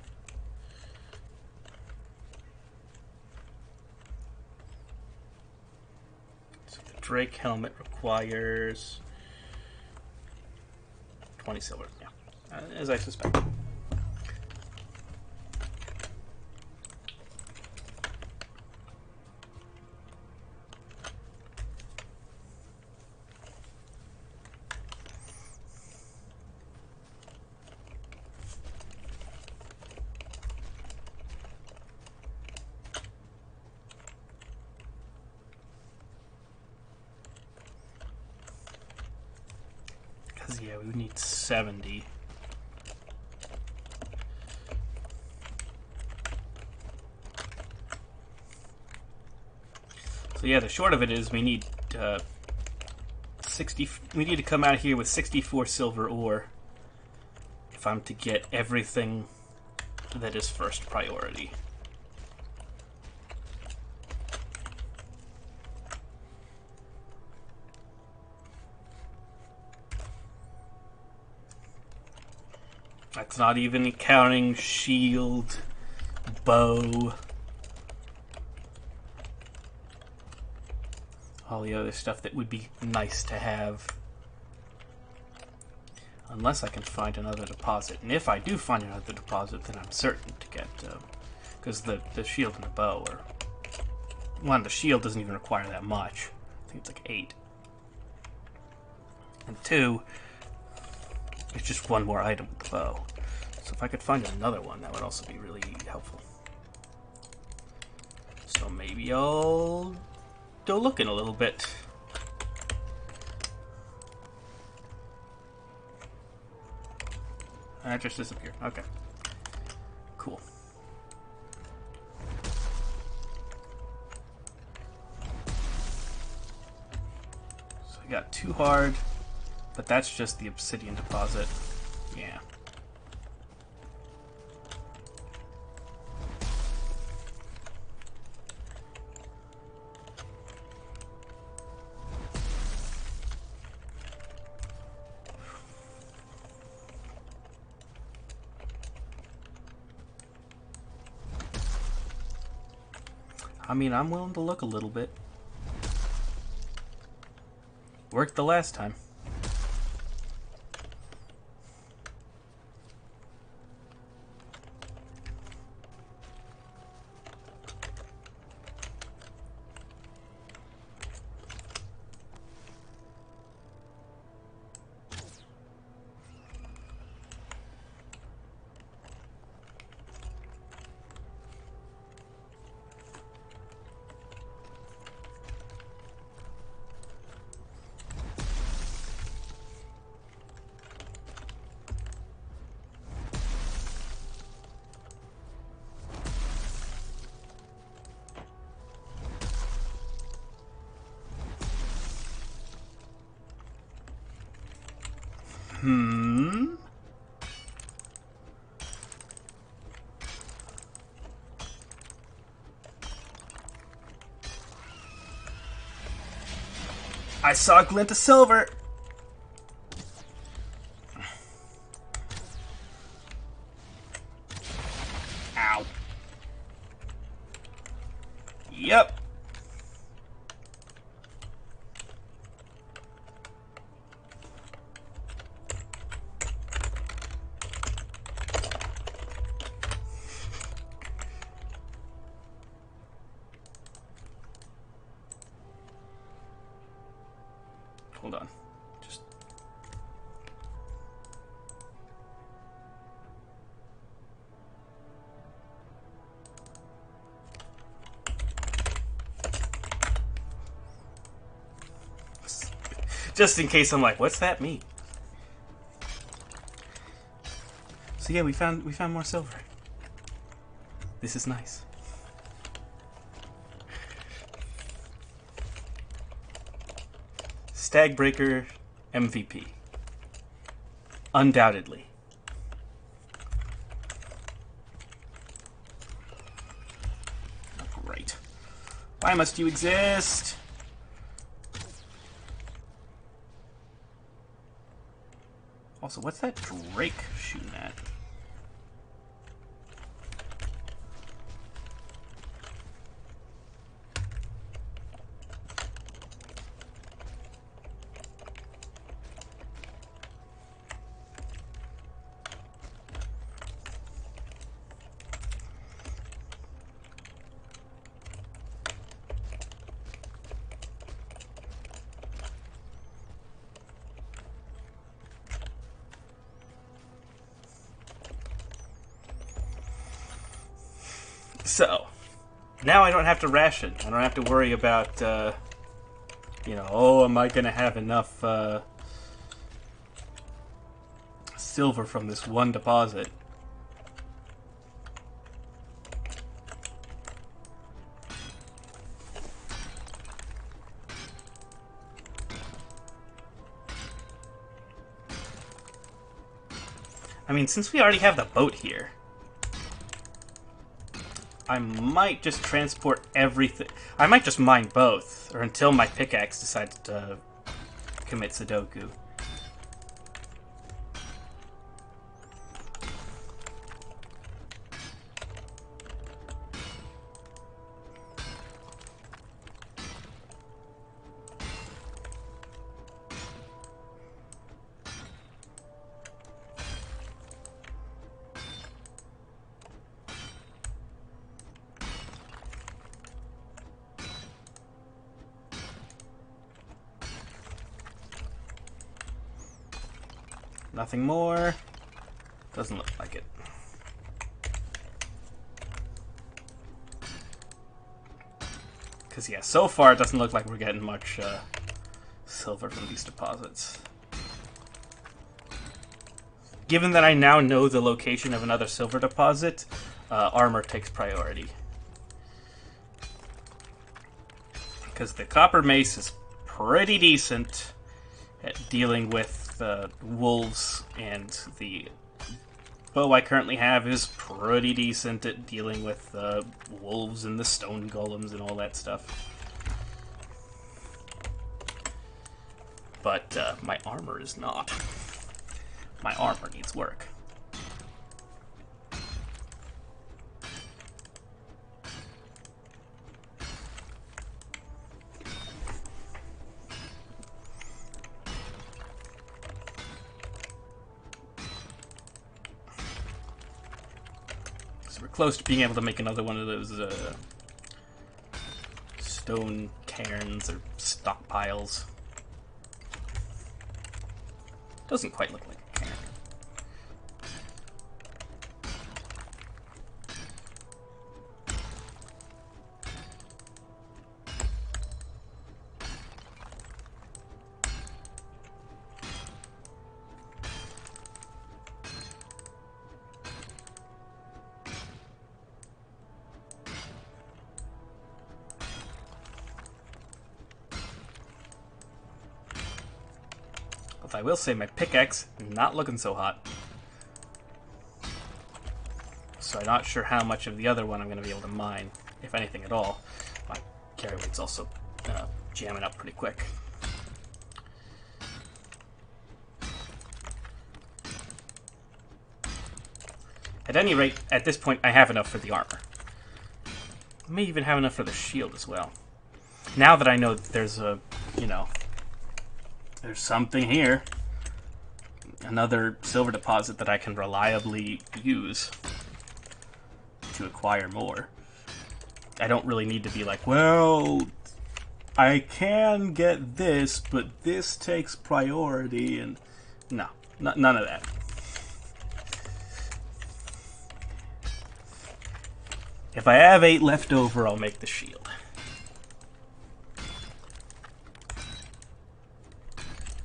So the Drake helmet requires 20 silver, yeah. As I suspect. Because, yeah, we would need 70. So yeah, the short of it is we need 60. We need to come out here with 64 silver ore if I'm to get everything that is first priority. That's not even counting shield, bow, all the other stuff that would be nice to have. Unless I can find another deposit. And if I do find another deposit, then I'm certain to get... because the shield and the bow are... One, the shield doesn't even require that much. I think it's like 8. And 2, it's just one more item with the bow. So if I could find another one, that would also be really helpful. So maybe I'll go looking a little bit. That just disappeared. Okay. Cool. So I got 2 hard, but that's just the obsidian deposit. Yeah. I mean, I'm willing to look a little bit. Worked the last time. I saw a glint of silver. Ow. Yep. Hold on. Just... Just in case I'm like, what's that mean? So yeah, we found more silver. This is nice. Stagbreaker MVP. Undoubtedly. Great. Why must you exist? Also, what's that Drake shooting at? So, now I don't have to ration. I don't have to worry about, you know, oh, am I going to have enough silver from this one deposit? I mean, since we already have the boat here, I might just transport everything. I might just mine both, or until my pickaxe decides to commit Sudoku. Nothing more. Doesn't look like it. Because, yeah, so far it doesn't look like we're getting much silver from these deposits. Given that I now know the location of another silver deposit, armor takes priority. Because the copper mace is pretty decent at dealing with wolves, and the bow I currently have is pretty decent at dealing with wolves and the stone golems and all that stuff. But my armor is not. My armor needs work. close to being able to make another one of those stone cairns or stockpiles. Doesn't quite look like a cairn. I will say my pickaxe not looking so hot. So I'm not sure how much of the other one I'm going to be able to mine, if anything at all. My carry weight's also jamming up pretty quick. At any rate, at this point, I have enough for the armor. I may even have enough for the shield as well. Now that I know that there's a, there's something here. Another silver deposit that I can reliably use to acquire more. I don't really need to be like, well, I can get this, but this takes priority, and no, none of that. If I have 8 left over, I'll make the shield.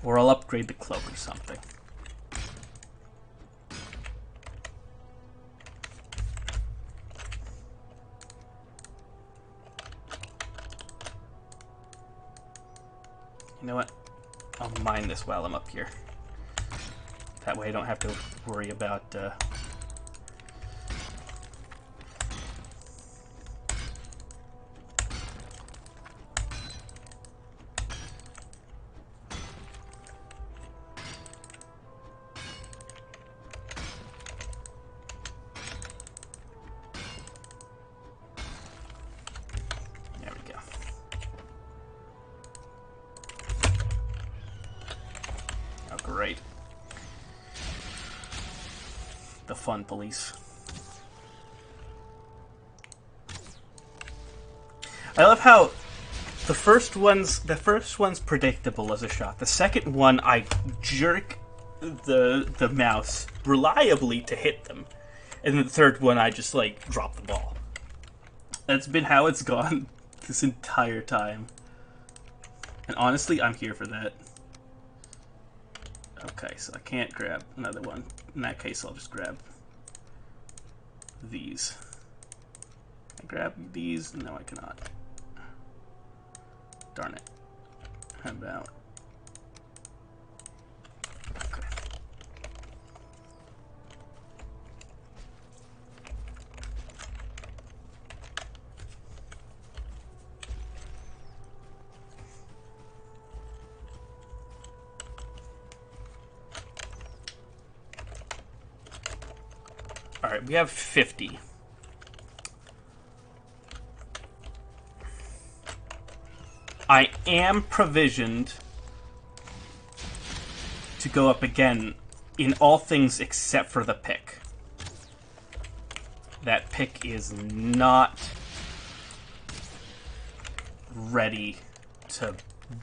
Or I'll upgrade the cloak or something. You know what? I'll mine this while I'm up here. That way I don't have to worry about... Great. The fun police. I love how the first one's predictable as a shot. The second one, I jerk the mouse reliably to hit them, and the third one, I just like drop the ball. That's been how it's gone this entire time, and honestly, I'm here for that. Okay, so I can't grab another one. In that case, I'll just grab these. Can I grab these? No, I cannot. Darn it. How about... Okay. Alright, we have 50. I am provisioned to go up again in all things except for the pick. That pick is not ready to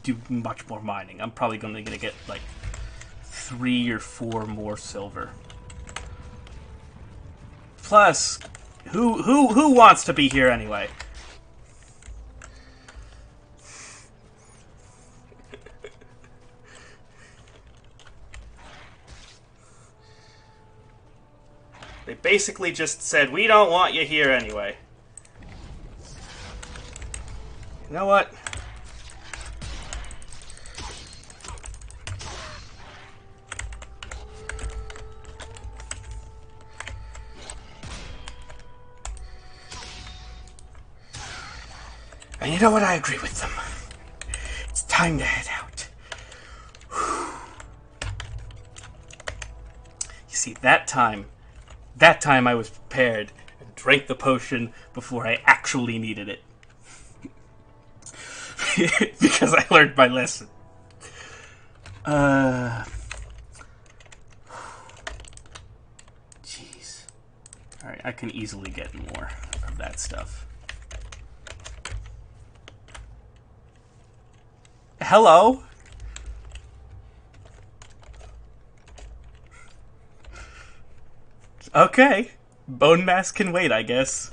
do much more mining. I'm probably going to get like 3 or 4 more silver. Plus, who wants to be here anyway? They basically just said, we don't want you here anyway. You know what? And you know what? I agree with them. It's time to head out. You see, that time I was prepared and drank the potion before I actually needed it. Because I learned my lesson. Jeez. Alright, I can easily get more of that stuff. Hello? Okay. Bone mass can wait, I guess.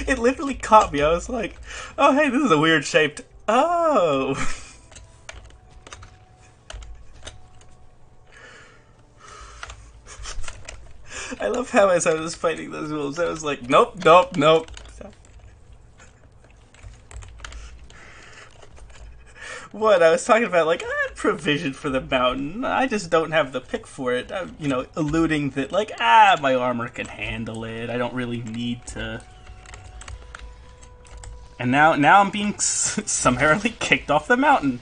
It literally caught me. I was like, oh, hey, this is a weird shaped. Oh. I love how as I was fighting those wolves, I was like, nope, nope, nope. What I was talking about, like, I had provision for the mountain. I just don't have the pick for it. I'm, alluding that, like, my armor can handle it. I don't really need to. And now I'm being summarily kicked off the mountain.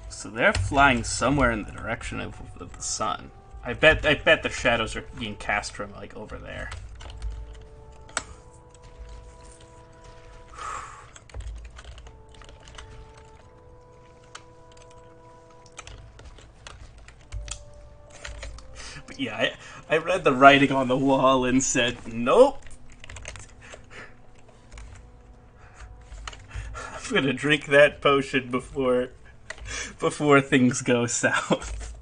So they're flying somewhere in the direction of the sun. I bet the shadows are being cast from like over there. But yeah, I read the writing on the wall and said, nope. I'm gonna drink that potion before things go south.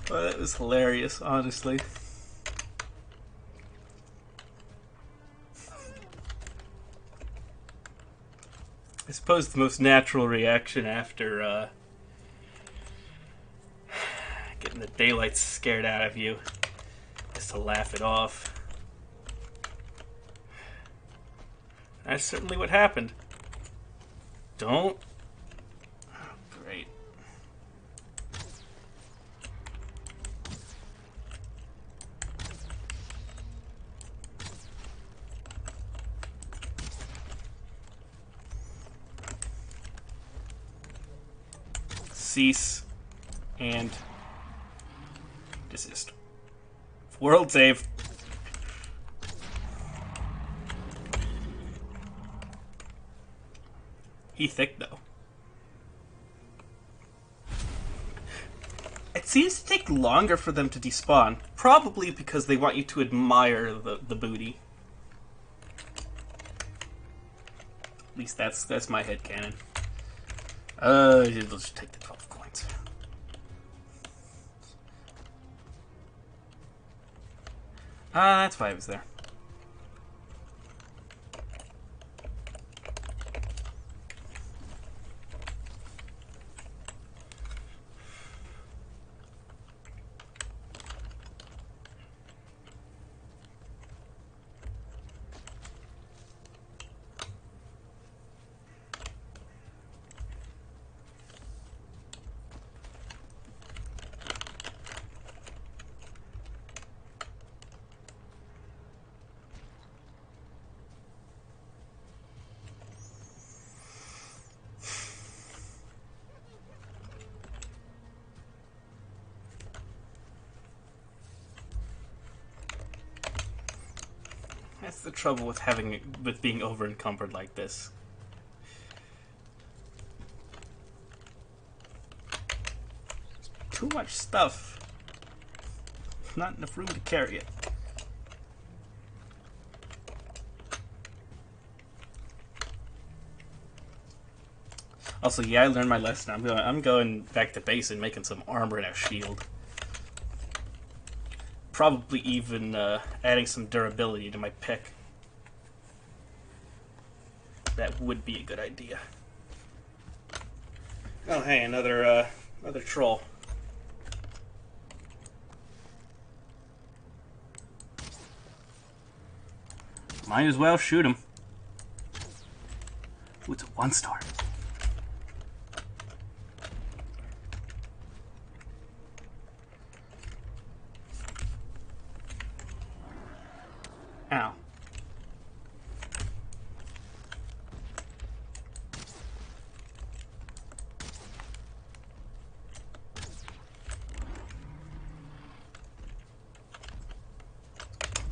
Well, that was hilarious, honestly. I suppose the most natural reaction after getting the daylight scared out of you is to laugh it off. That's certainly what happened. Don't. Oh, great. Cease and desist. World save. He thick though. It seems to take longer for them to despawn, probably because they want you to admire the booty. At least that's my headcanon. Let's just take the 12 coins. That's why I was there. That's the trouble with being over encumbered like this. Too much stuff. Not enough room to carry it. Also, yeah, I learned my lesson. I'm going back to base and making some armor and a shield. Probably even adding some durability to my pick. That would be a good idea. Oh, hey, another troll. Might as well shoot him. Ooh, it's a 1-star. Ow.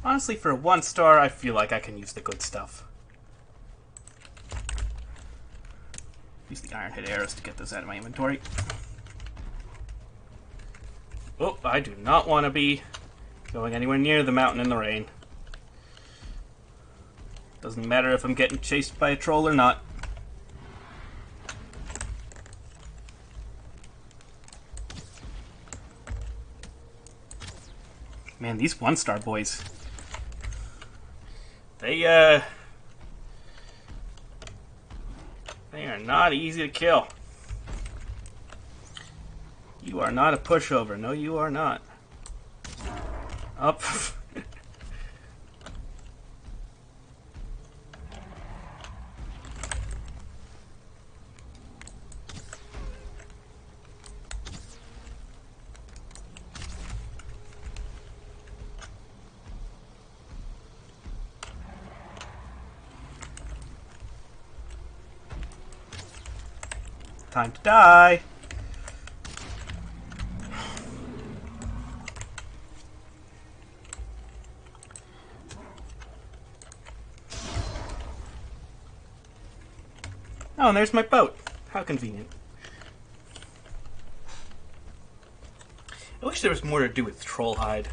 Honestly, for a 1-star, I feel like I can use the good stuff. Use the iron head arrows to get those out of my inventory. Oh, I do not want to be going anywhere near the mountain in the rain. Doesn't matter if I'm getting chased by a troll or not. Man, these 1-star boys. They are not easy to kill. You are not a pushover. No, you are not. Up. Time to die. Oh, and there's my boat. How convenient. I wish there was more to do with Trollhide.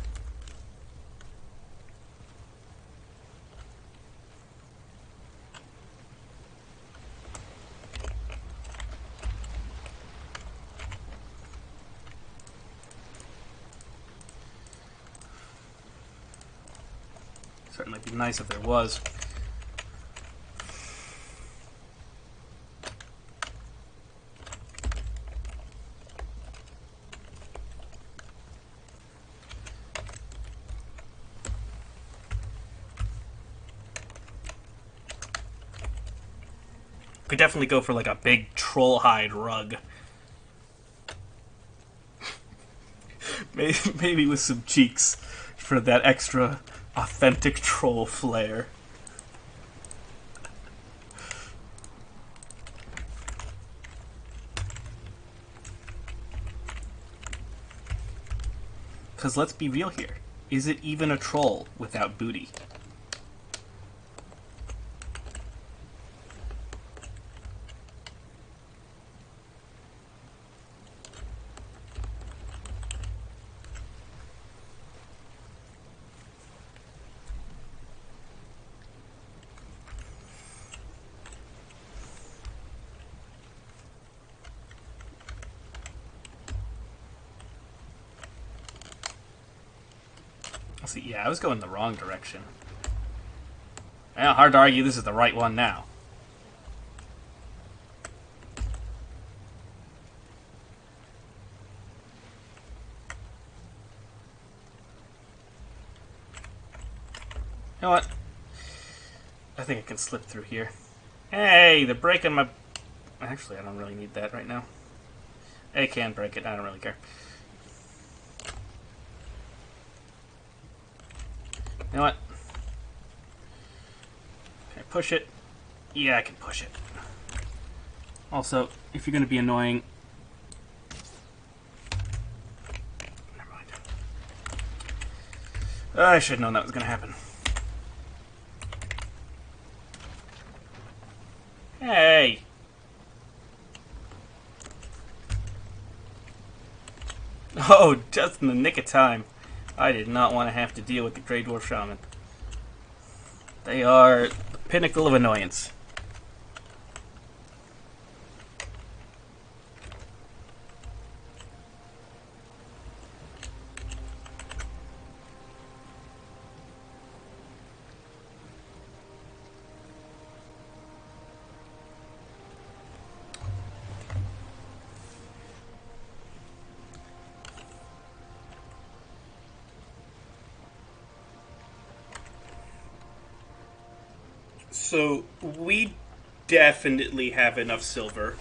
Certainly be nice if there was. Could definitely go for like a big troll hide rug. Maybe with some cheeks for that extra authentic troll flair. Because let's be real here. Is it even a troll without booty? See, yeah, I was going the wrong direction. Well, hard to argue this is the right one now. You know what? I think I can slip through here. Hey, they're breaking my... Actually, I don't really need that right now. I can break it, I don't really care. You know what? Can I push it? Yeah, I can push it. Also, if you're going to be annoying... Never mind. I should have known that was going to happen. Hey! Oh, just in the nick of time. I did not want to have to deal with the Grey Dwarf Shaman. They are the pinnacle of annoyance. So we definitely have enough silver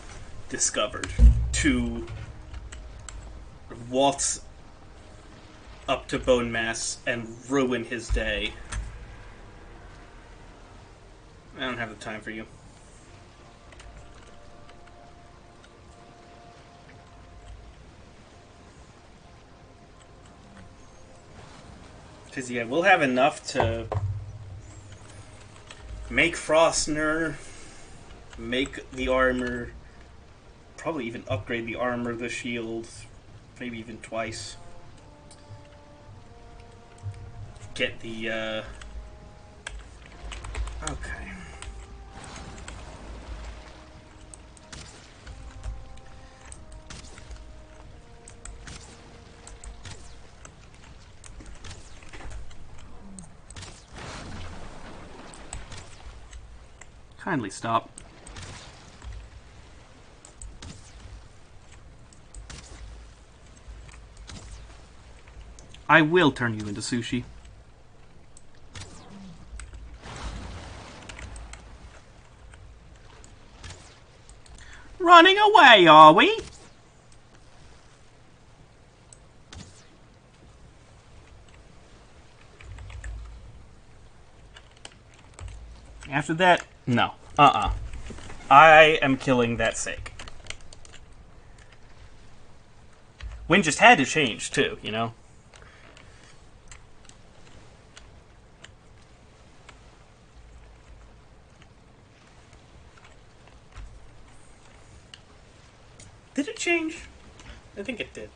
discovered to waltz up to Bone Mass and ruin his day. I don't have the time for you. Because, yeah, we'll have enough to make Frostner, make the armor, probably even upgrade the armor, the shields, maybe even twice. Get the, okay. Kindly stop. I will turn you into sushi. Running away, are we? After that, no. I am killing that sake. Wind just had to change, too, you know? Did it change? I think it did.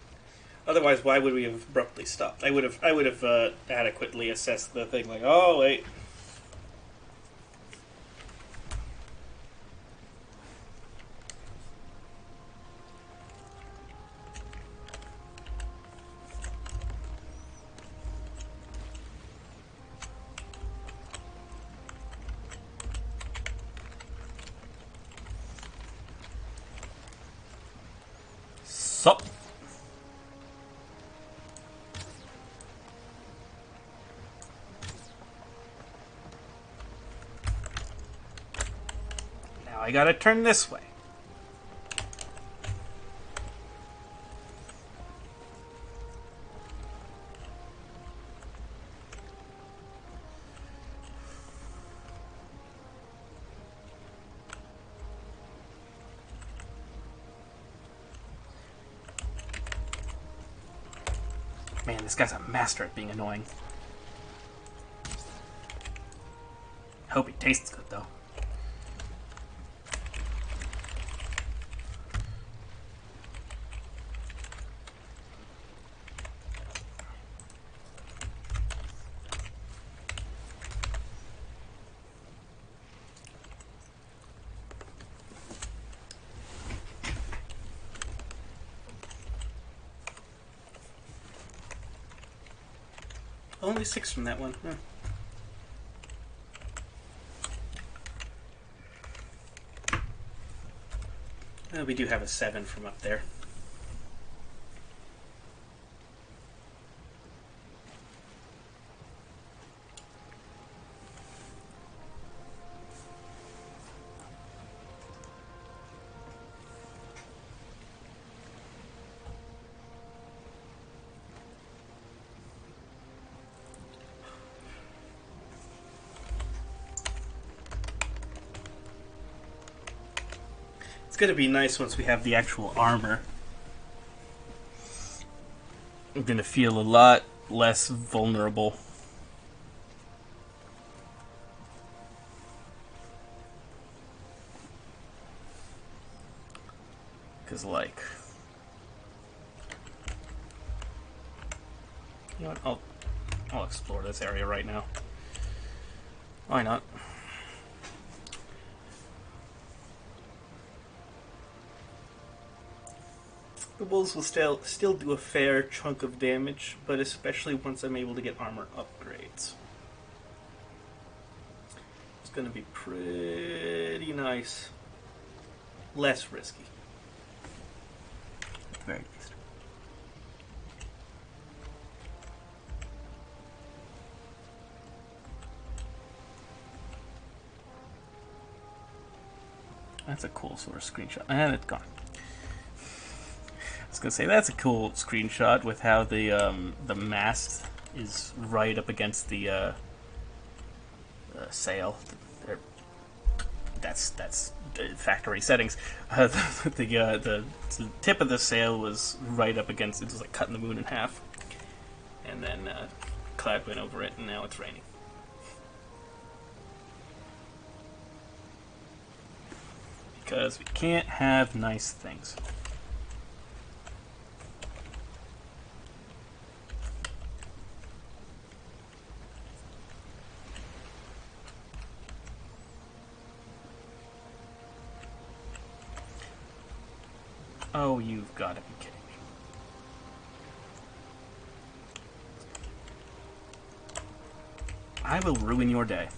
Otherwise, why would we have abruptly stopped? I would have adequately assessed the thing, like, oh, wait. Sup? Now I gotta turn this way. Man, this guy's a master at being annoying. Hope he tastes good, though. Only 6 from that one. Huh. Well, we do have a 7 from up there. It's gonna be nice once we have the actual armor. I'm gonna feel a lot less vulnerable. Because, like... You know what? I'll explore this area right now. Why not? The wolves will still do a fair chunk of damage, but especially once I'm able to get armor upgrades. It's going to be pretty nice. Less risky. At the very least. That's a cool sort of screenshot. And it's gone. I was gonna say that's a cool screenshot with how the mast is right up against the sail. That's factory settings. The tip of the sail was right up against it. It was like cutting the moon in half, and then cloud went over it, and now it's raining. Because we can't have nice things. Oh, you've got to be kidding me. I will ruin your day.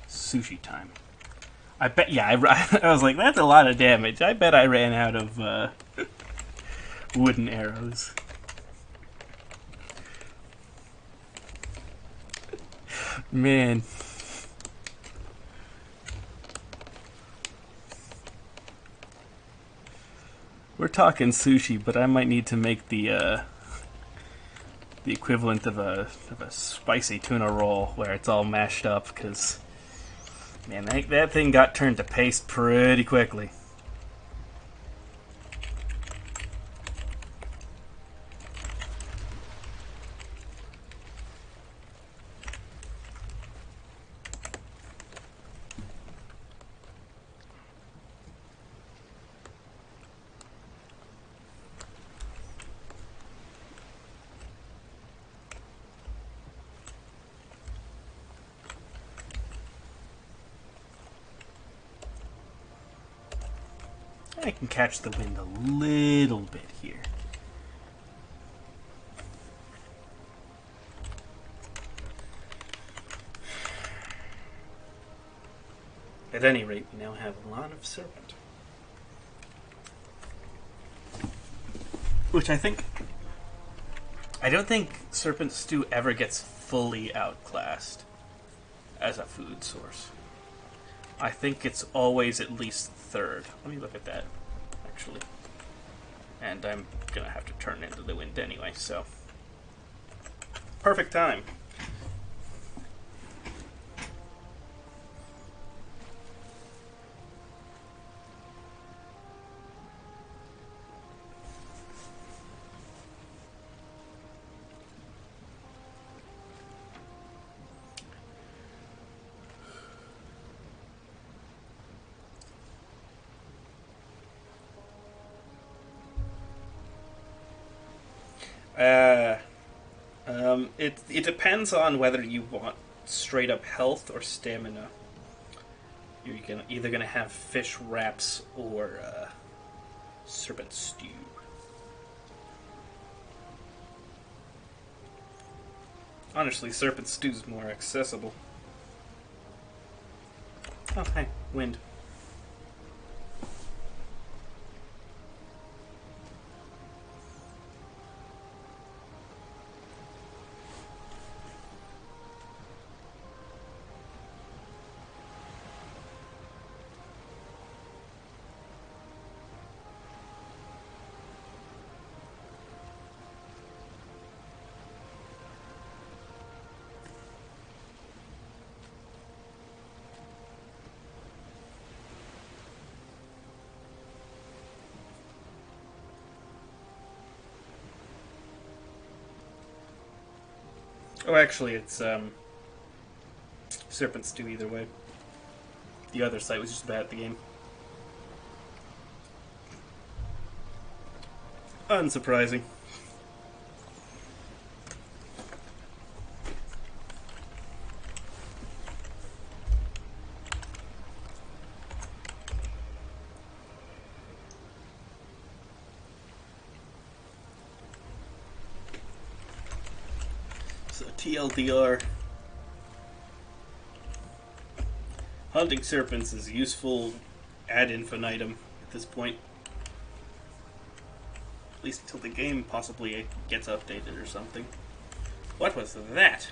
Sushi time. I bet, yeah, I was like, that's a lot of damage. I bet I ran out of wooden arrows. Man. We're talking sushi, but I might need to make the equivalent of a spicy tuna roll where it's all mashed up, because man, that thing got turned to paste pretty quickly. I can catch the wind a little bit here. At any rate, we now have a lot of serpent. Which I don't think serpent stew ever gets fully outclassed as a food source. I think it's always at least third. Let me look at that, actually. And I'm gonna have to turn into the wind anyway, so. Perfect time. It depends on whether you want straight up health or stamina. You're either gonna have fish wraps or serpent stew. Honestly, serpent stew's more accessible. Oh, hey, wind. Oh, actually, it's serpent stew either way. The other site was just bad at the game. Unsurprising. TLDR. Hunting serpents is useful ad infinitum at this point. At least until the game possibly gets updated or something. What was that?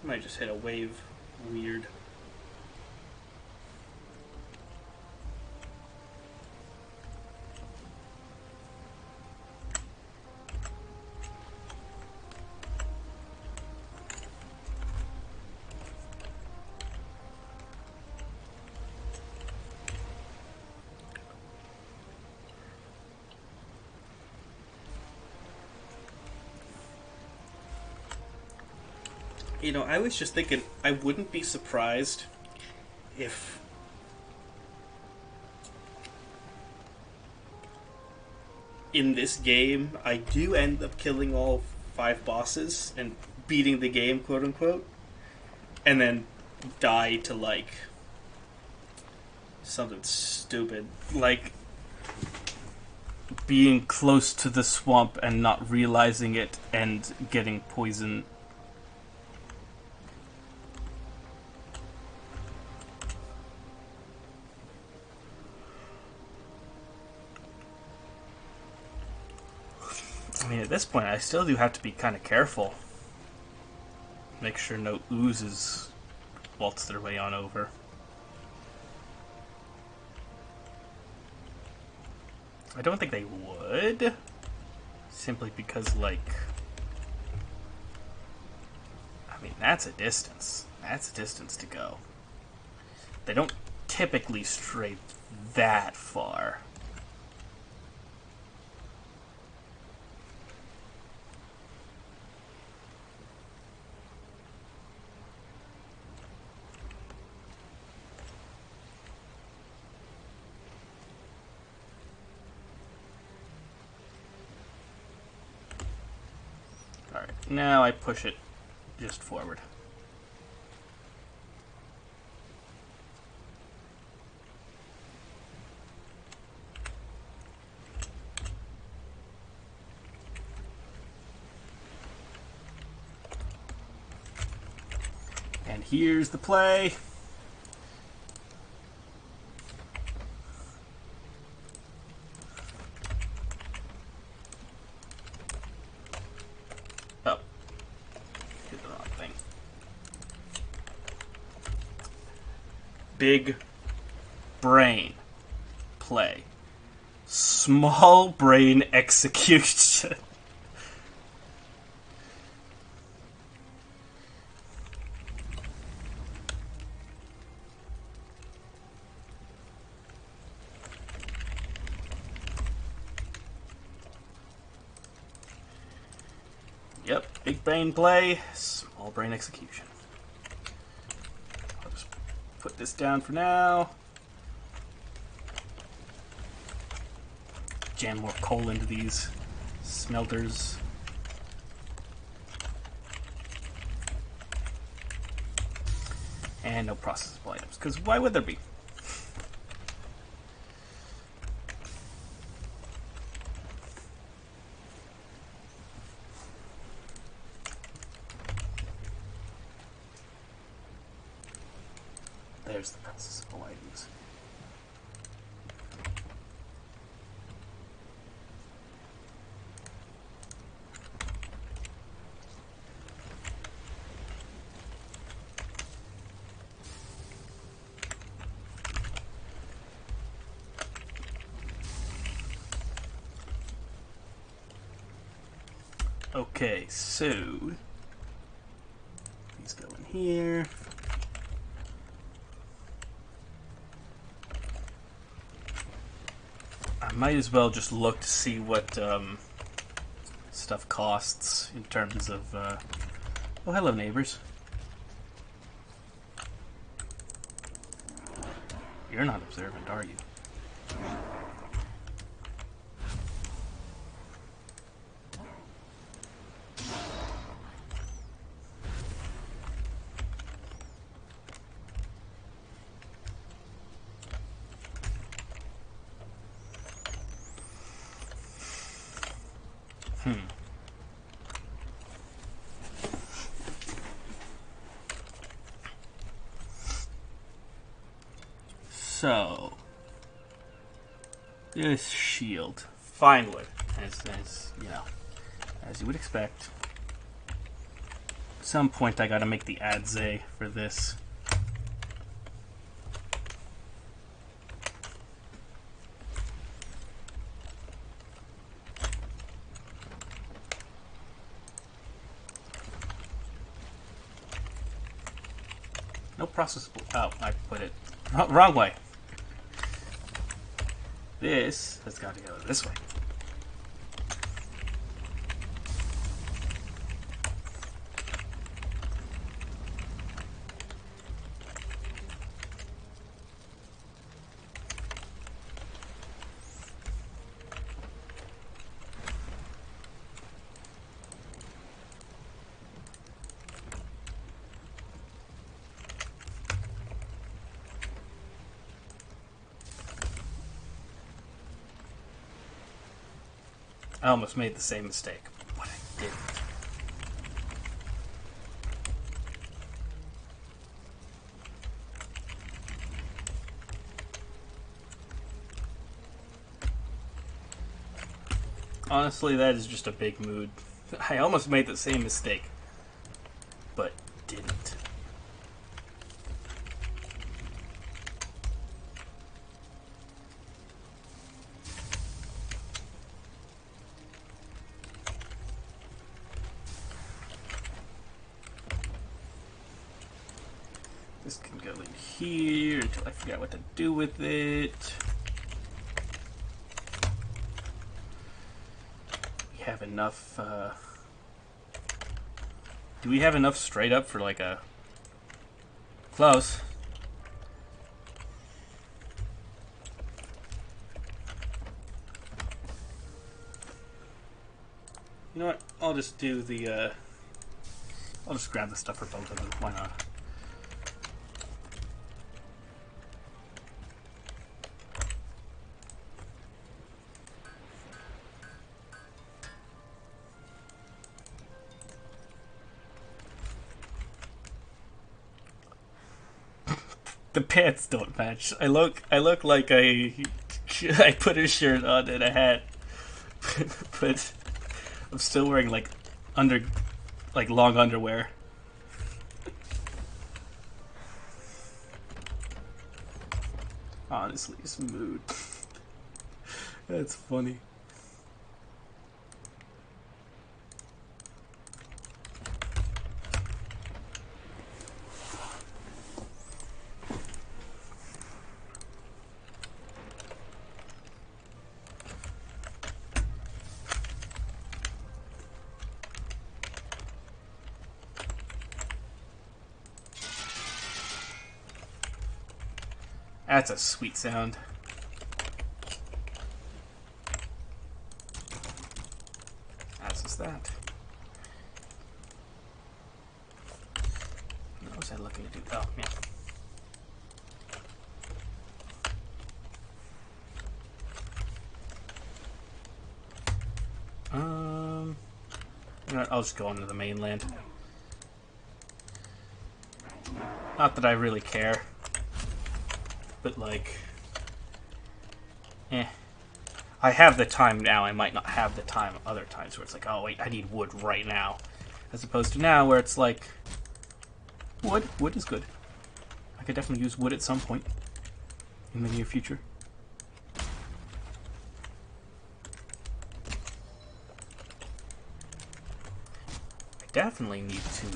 I might just hit a wave. Weird. You know, I was just thinking, I wouldn't be surprised if in this game I do end up killing all 5 bosses and beating the game, quote unquote, and then die to, like, something stupid. Like being close to the swamp and not realizing it and getting poison. I mean, at this point, I still do have to be kind of careful. Make sure no oozes waltz their way on over. I don't think they would. Simply because, like... I mean, that's a distance. That's a distance to go. They don't typically stray that far. Alright, now I push it just forward. And here's the play. Oh. Did the wrong thing. Big brain play. Small brain execution. Yep, big brain play, small brain execution. I'll just put this down for now. Jam more coal into these smelters. And no processable items, because why would there be? There's the processable items. Okay, so these go in here. I might as well just look to see what stuff costs in terms of... Oh, hello, neighbors. You're not observant, are you? So, this shield. Fine wood. As you know, as you would expect. At some point I gotta make the adze for this. No processable. Oh, I put it wrong way. This has got to go this way. I almost made the same mistake, but I didn't. Honestly, that is just a big mood. I almost made the same mistake, but didn't. This can go in here until I figure out what to do with it. We have enough, do we have enough straight up for like a... Close. You know what? I'll just do the, I'll just grab the stuff for both of them. Why not? The pants don't match. I look like I put a shirt on and a hat, but I'm still wearing like long underwear. Honestly, it's mood. That's funny. That's a sweet sound. As is that. What was I looking to do? Oh, yeah. You know what, I'll just go on to the mainland. Not that I really care. But like, I have the time now. I might not have the time other times where it's like, oh wait, I need wood right now, as opposed to now where it's like, wood is good. I could definitely use wood at some point in the near future. I definitely need to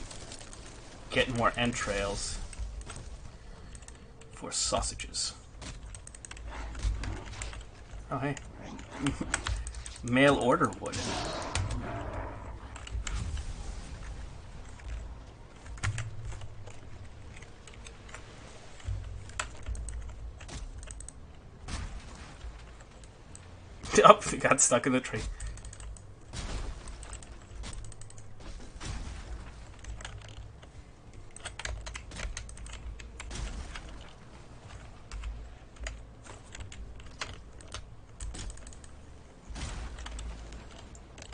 get more entrails for sausages. Oh, hey. Mail order wood. Oh, it got stuck in the tree.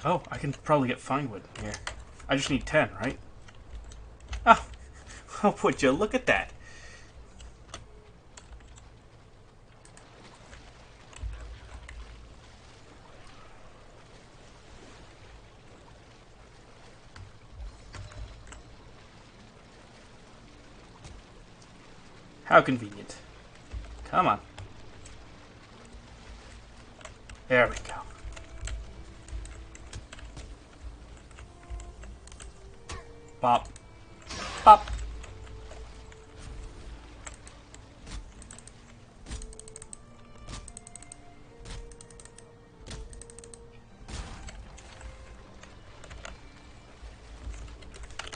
Oh, I can probably get fine wood here. I just need 10, right? Oh, would you look at that? How convenient. Come on. There we go. Bop. Bop.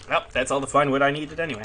Well, that's all the fine wood I needed anyway.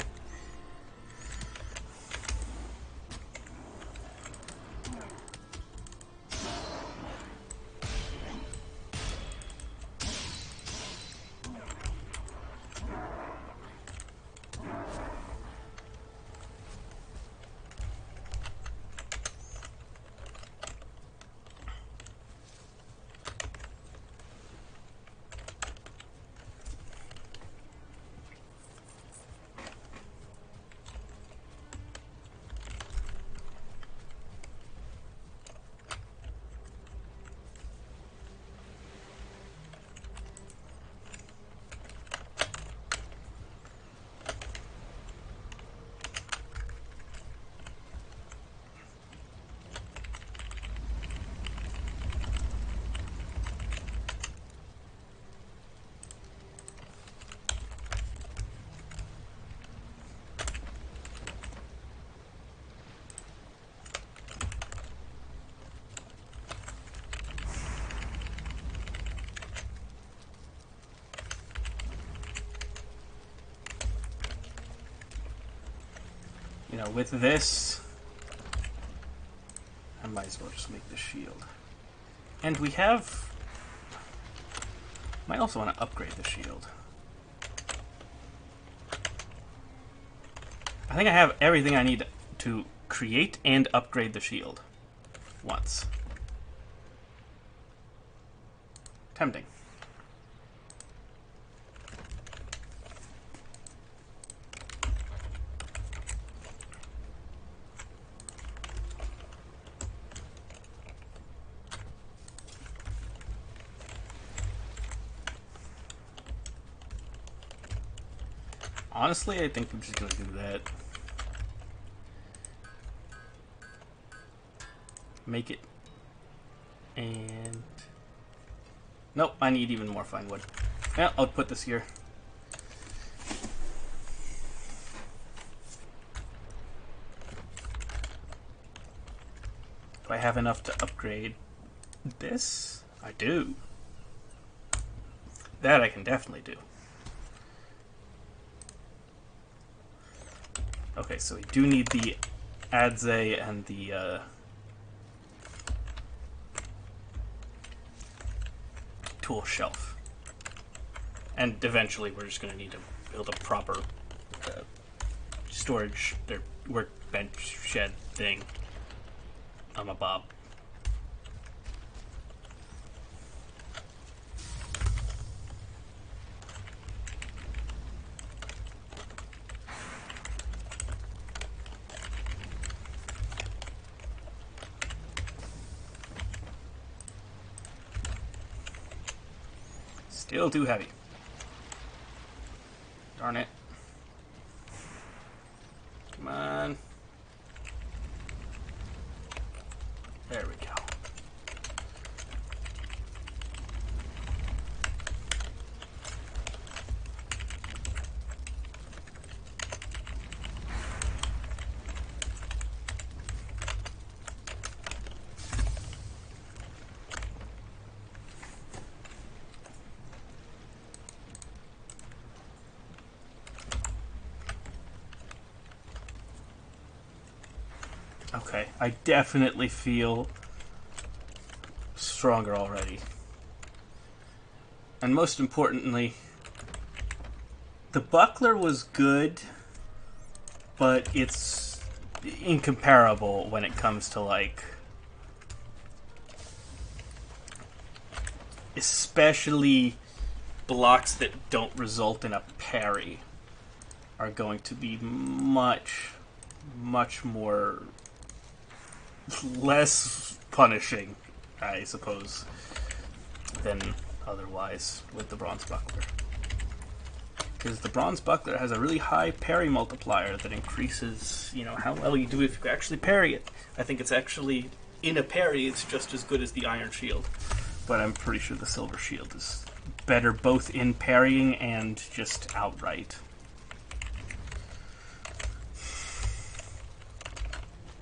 You know, with this, I might as well just make the shield. And we have... Might also want to upgrade the shield. I think I have everything I need to create and upgrade the shield. Once. Tempting. Honestly, I think I'm just going to do that. Make it. And... Nope, I need even more fine wood. Yeah, I'll put this here. Do I have enough to upgrade this? I do. That I can definitely do. Okay, so we do need the Adze and the tool shelf. And eventually we're just going to need to build a proper storage or workbench shed thing. I'm a Bob. Still too heavy. Darn it. Come on. There we go. Okay, I definitely feel stronger already. And most importantly, the buckler was good, but it's incomparable when it comes to, like, especially blocks that don't result in a parry are going to be much more less punishing, I suppose, than otherwise with the bronze buckler. because the bronze buckler has a really high parry multiplier that increases, how well you do if you actually parry it. I think it's actually, in a parry, it's just as good as the iron shield. But I'm pretty sure the silver shield is better both in parrying and just outright.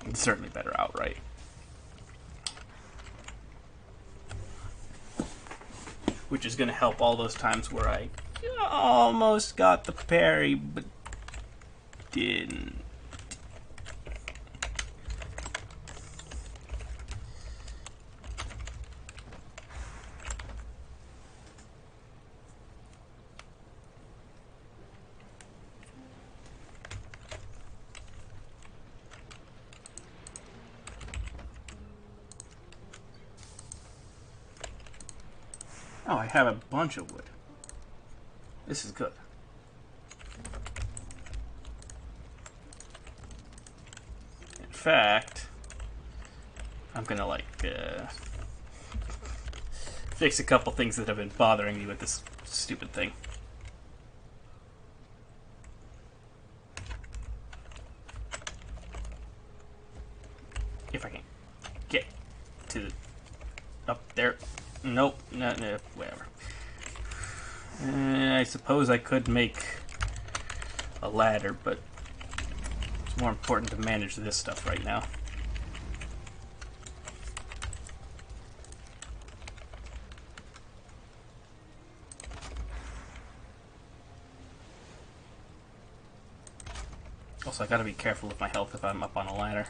It's certainly better outright. Which is going to help all those times where I almost got the parry, but didn't. Oh, I have a bunch of wood. This is good. In fact, I'm gonna fix a couple things that have been bothering me with this stupid thing. If I can get to up there. Nope, no, whatever. I suppose I could make a ladder, but it's more important to manage this stuff right now. Also, I gotta be careful with my health if I'm up on a ladder.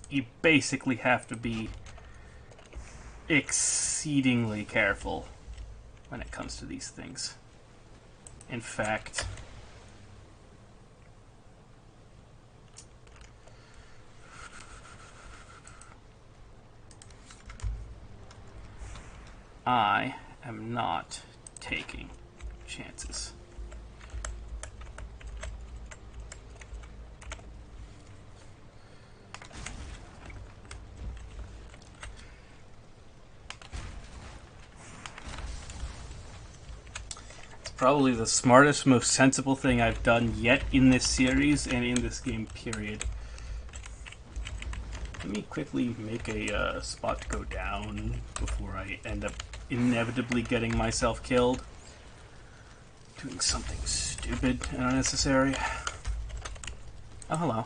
You basically have to be exceedingly careful when it comes to these things. In fact, I am not taking chances. Probably the smartest, most sensible thing I've done yet in this series and in this game, period. Let me quickly make a spot to go down before I end up inevitably getting myself killed. Doing something stupid and unnecessary. Oh, hello.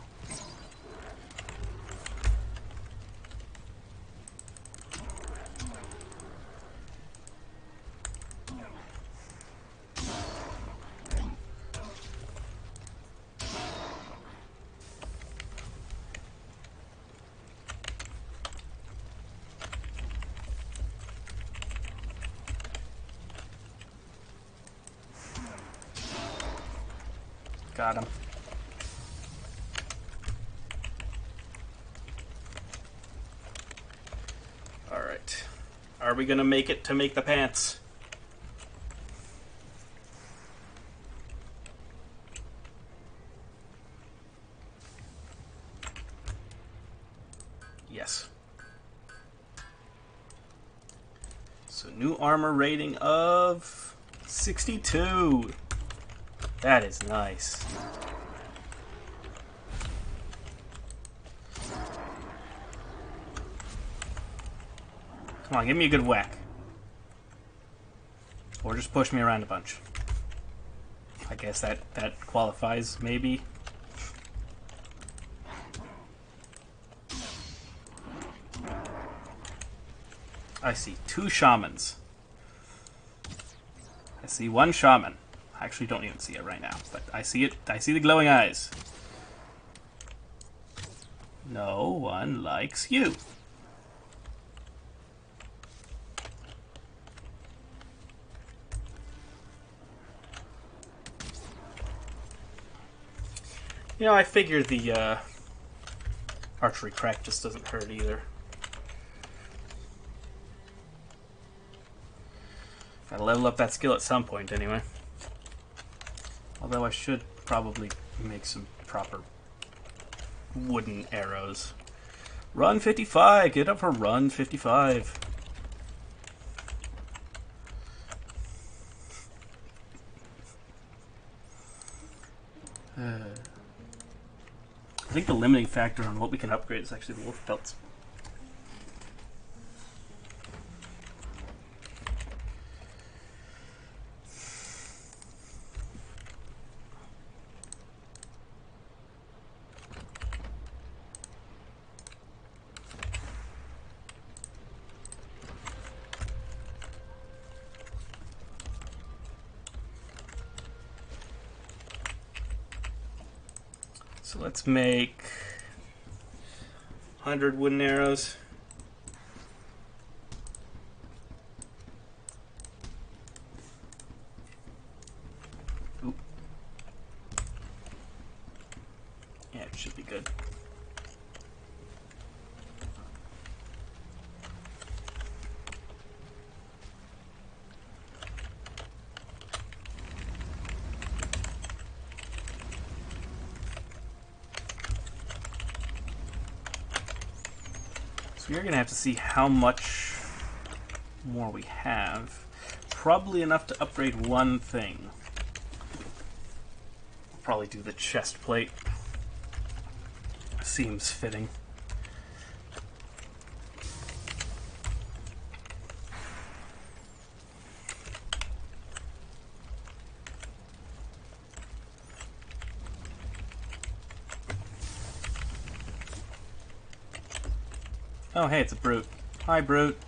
Got him. Alright. Are we gonna make it to make the pants? Yes. So new armor rating of 62. That is nice. Come on, give me a good whack. Or just push me around a bunch. I guess that qualifies, maybe. I see 2 shamans. I see 1 shaman. I actually don't even see it right now, but I see it. I see the glowing eyes. No one likes you. I figure the archery crack just doesn't hurt either. Gotta level up that skill at some point, anyway. Although I should probably make some proper wooden arrows. Run 55! Get up for run 55. I think the limiting factor on what we can upgrade is actually the wolf pelts. So let's make 100 wooden arrows. Oop. Yeah, it should be good. We're going to have to see how much more we have. Probably enough to upgrade one thing. I'll probably do the chest plate. Seems fitting. Oh, hey, it's a brute. Hi, brute.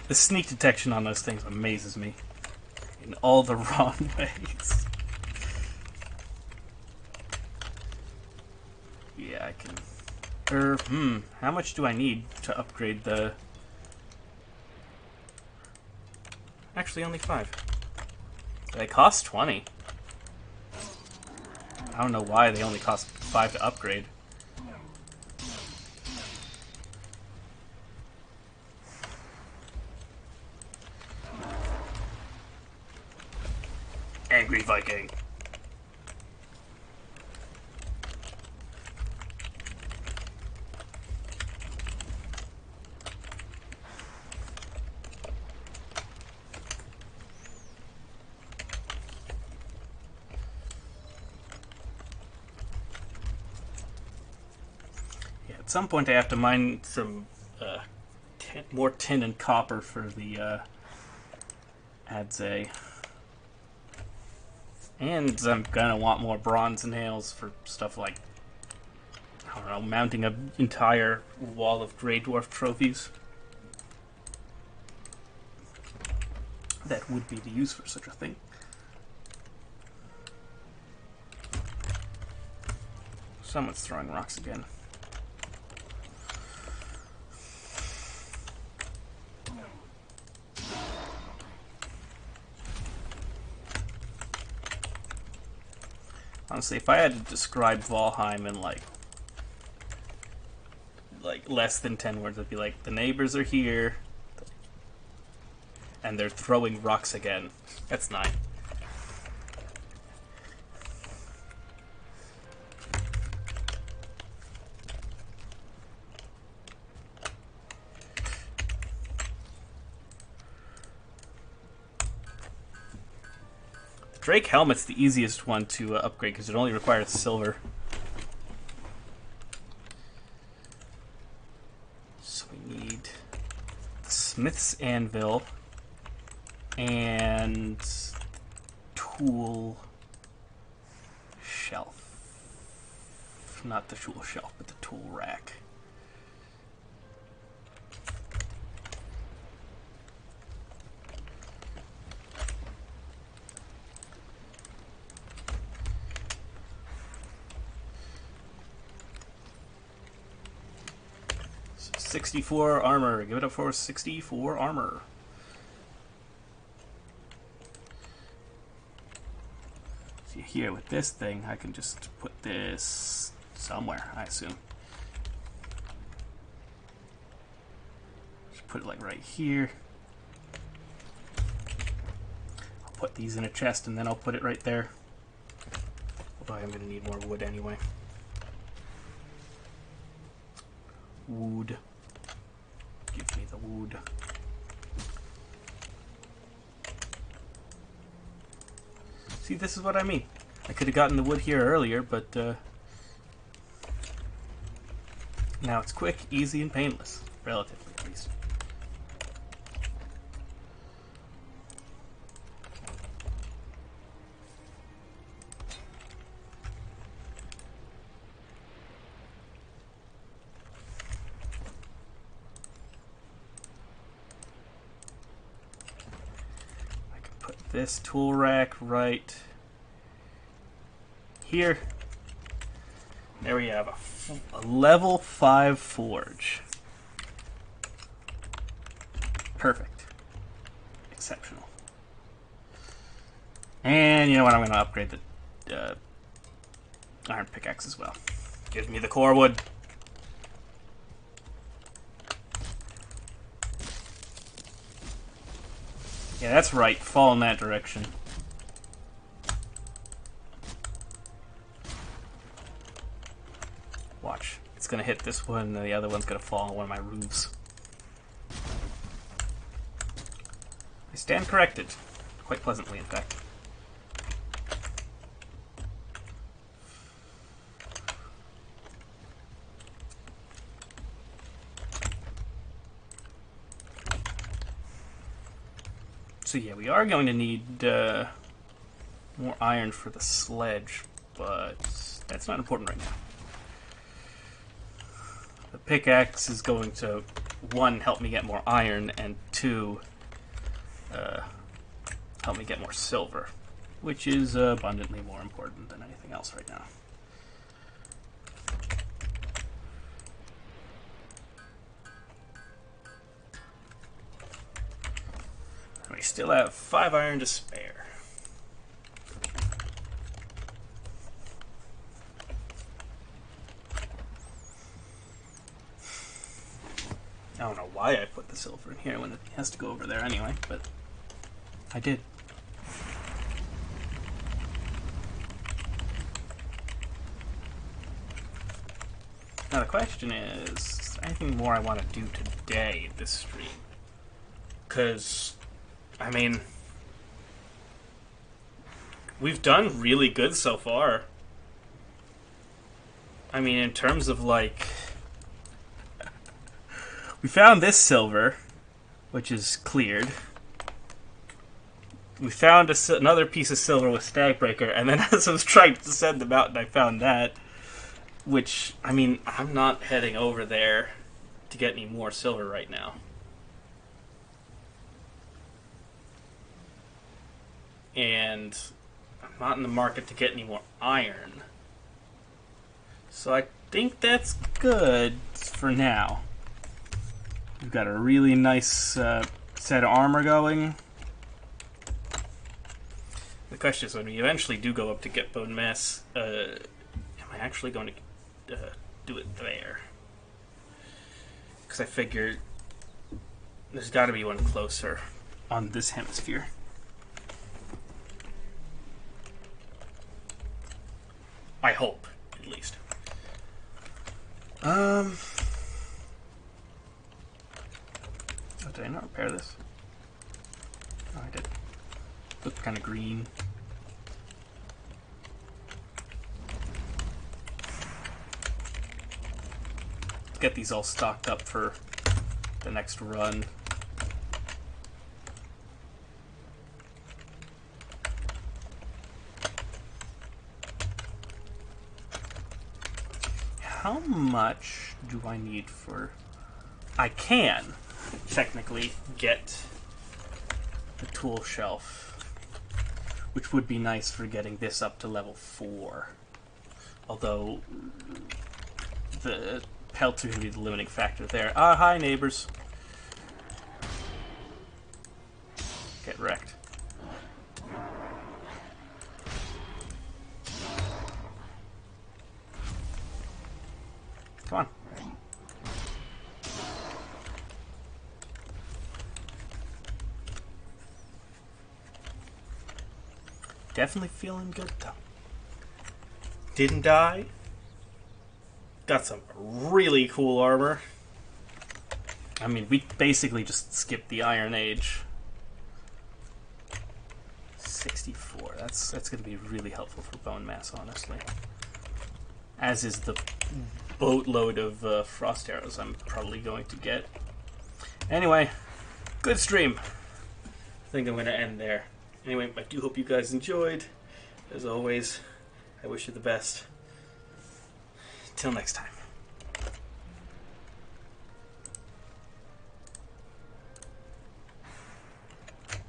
The sneak detection on those things amazes me. In all the wrong ways. Yeah, I can... how much do I need to upgrade the... Actually, only 5. They cost 20. I don't know why they only cost 5 to upgrade. Angry Viking. At some point I have to mine some more tin and copper for the Adze. And I'm gonna want more bronze nails for stuff like, I don't know, mounting an entire wall of Grey Dwarf trophies. That would be the use for such a thing. Someone's throwing rocks again. Honestly, if I had to describe Valheim in like less than 10 words, I'd be like, the neighbors are here, and they're throwing rocks again. That's 9. Drake helmet's the easiest one to upgrade because it only requires silver. So we need the Smith's Anvil and tool shelf. Not the tool shelf, but the tool rack. 64 armor. Give it up for 64 armor. See here with this thing, I can just put this somewhere, I assume. Just put it like right here. I'll put these in a chest and then I'll put it right there. Although I'm going to need more wood anyway. Wood. Give me the wood. See, this is what I mean. I could have gotten the wood here earlier, but now it's quick, easy, and painless. Relatively, at least. This tool rack right here. There we have a level 5 forge. Perfect. Exceptional. And you know what? I'm going to upgrade the iron pickaxe as well. Gives me the core wood. Yeah, that's right. Fall in that direction. Watch. It's going to hit this one, and the other one's going to fall on one of my roofs. I stand corrected. Quite pleasantly, in fact. So yeah, we are going to need more iron for the sledge, but that's not important right now. The pickaxe is going to, 1, help me get more iron, and 2, help me get more silver, which is abundantly more important than anything else right now. We still have 5 iron to spare. I don't know why I put the silver in here when it has to go over there anyway, but I did. Now the question is there anything more I want to do today this stream? Because I mean, we've done really good so far. I mean, in terms of, like, we found this silver, which is cleared. We found another piece of silver with Stagbreaker, and then as I was trying to descend the mountain, I found that. Which, I mean, I'm not heading over there to get any more silver right now. And I'm not in the market to get any more iron. So I think that's good for now. We've got a really nice set of armor going. The question is, when we eventually do go up to get bone mass, am I actually going to do it there? Because I figured there's got to be one closer on this hemisphere. I hope, at least. Oh, did I not repair this? Oh, I did. Looked kind of green. Let's get these all stocked up for the next run. How much do I need for... I can technically get the tool shelf, which would be nice for getting this up to level 4. Although the pelts are going to be the limiting factor there. Ah, hi, neighbors. Get wrecked. Come on. Definitely feeling good, though. Didn't die. Got some really cool armor. I mean, we basically just skipped the Iron Age. 64. That's going to be really helpful for bone mass, honestly. As is the boatload of frost arrows I'm probably going to get. Anyway, good stream. I think I'm going to end there. Anyway, I do hope you guys enjoyed. As always, I wish you the best. Till next time.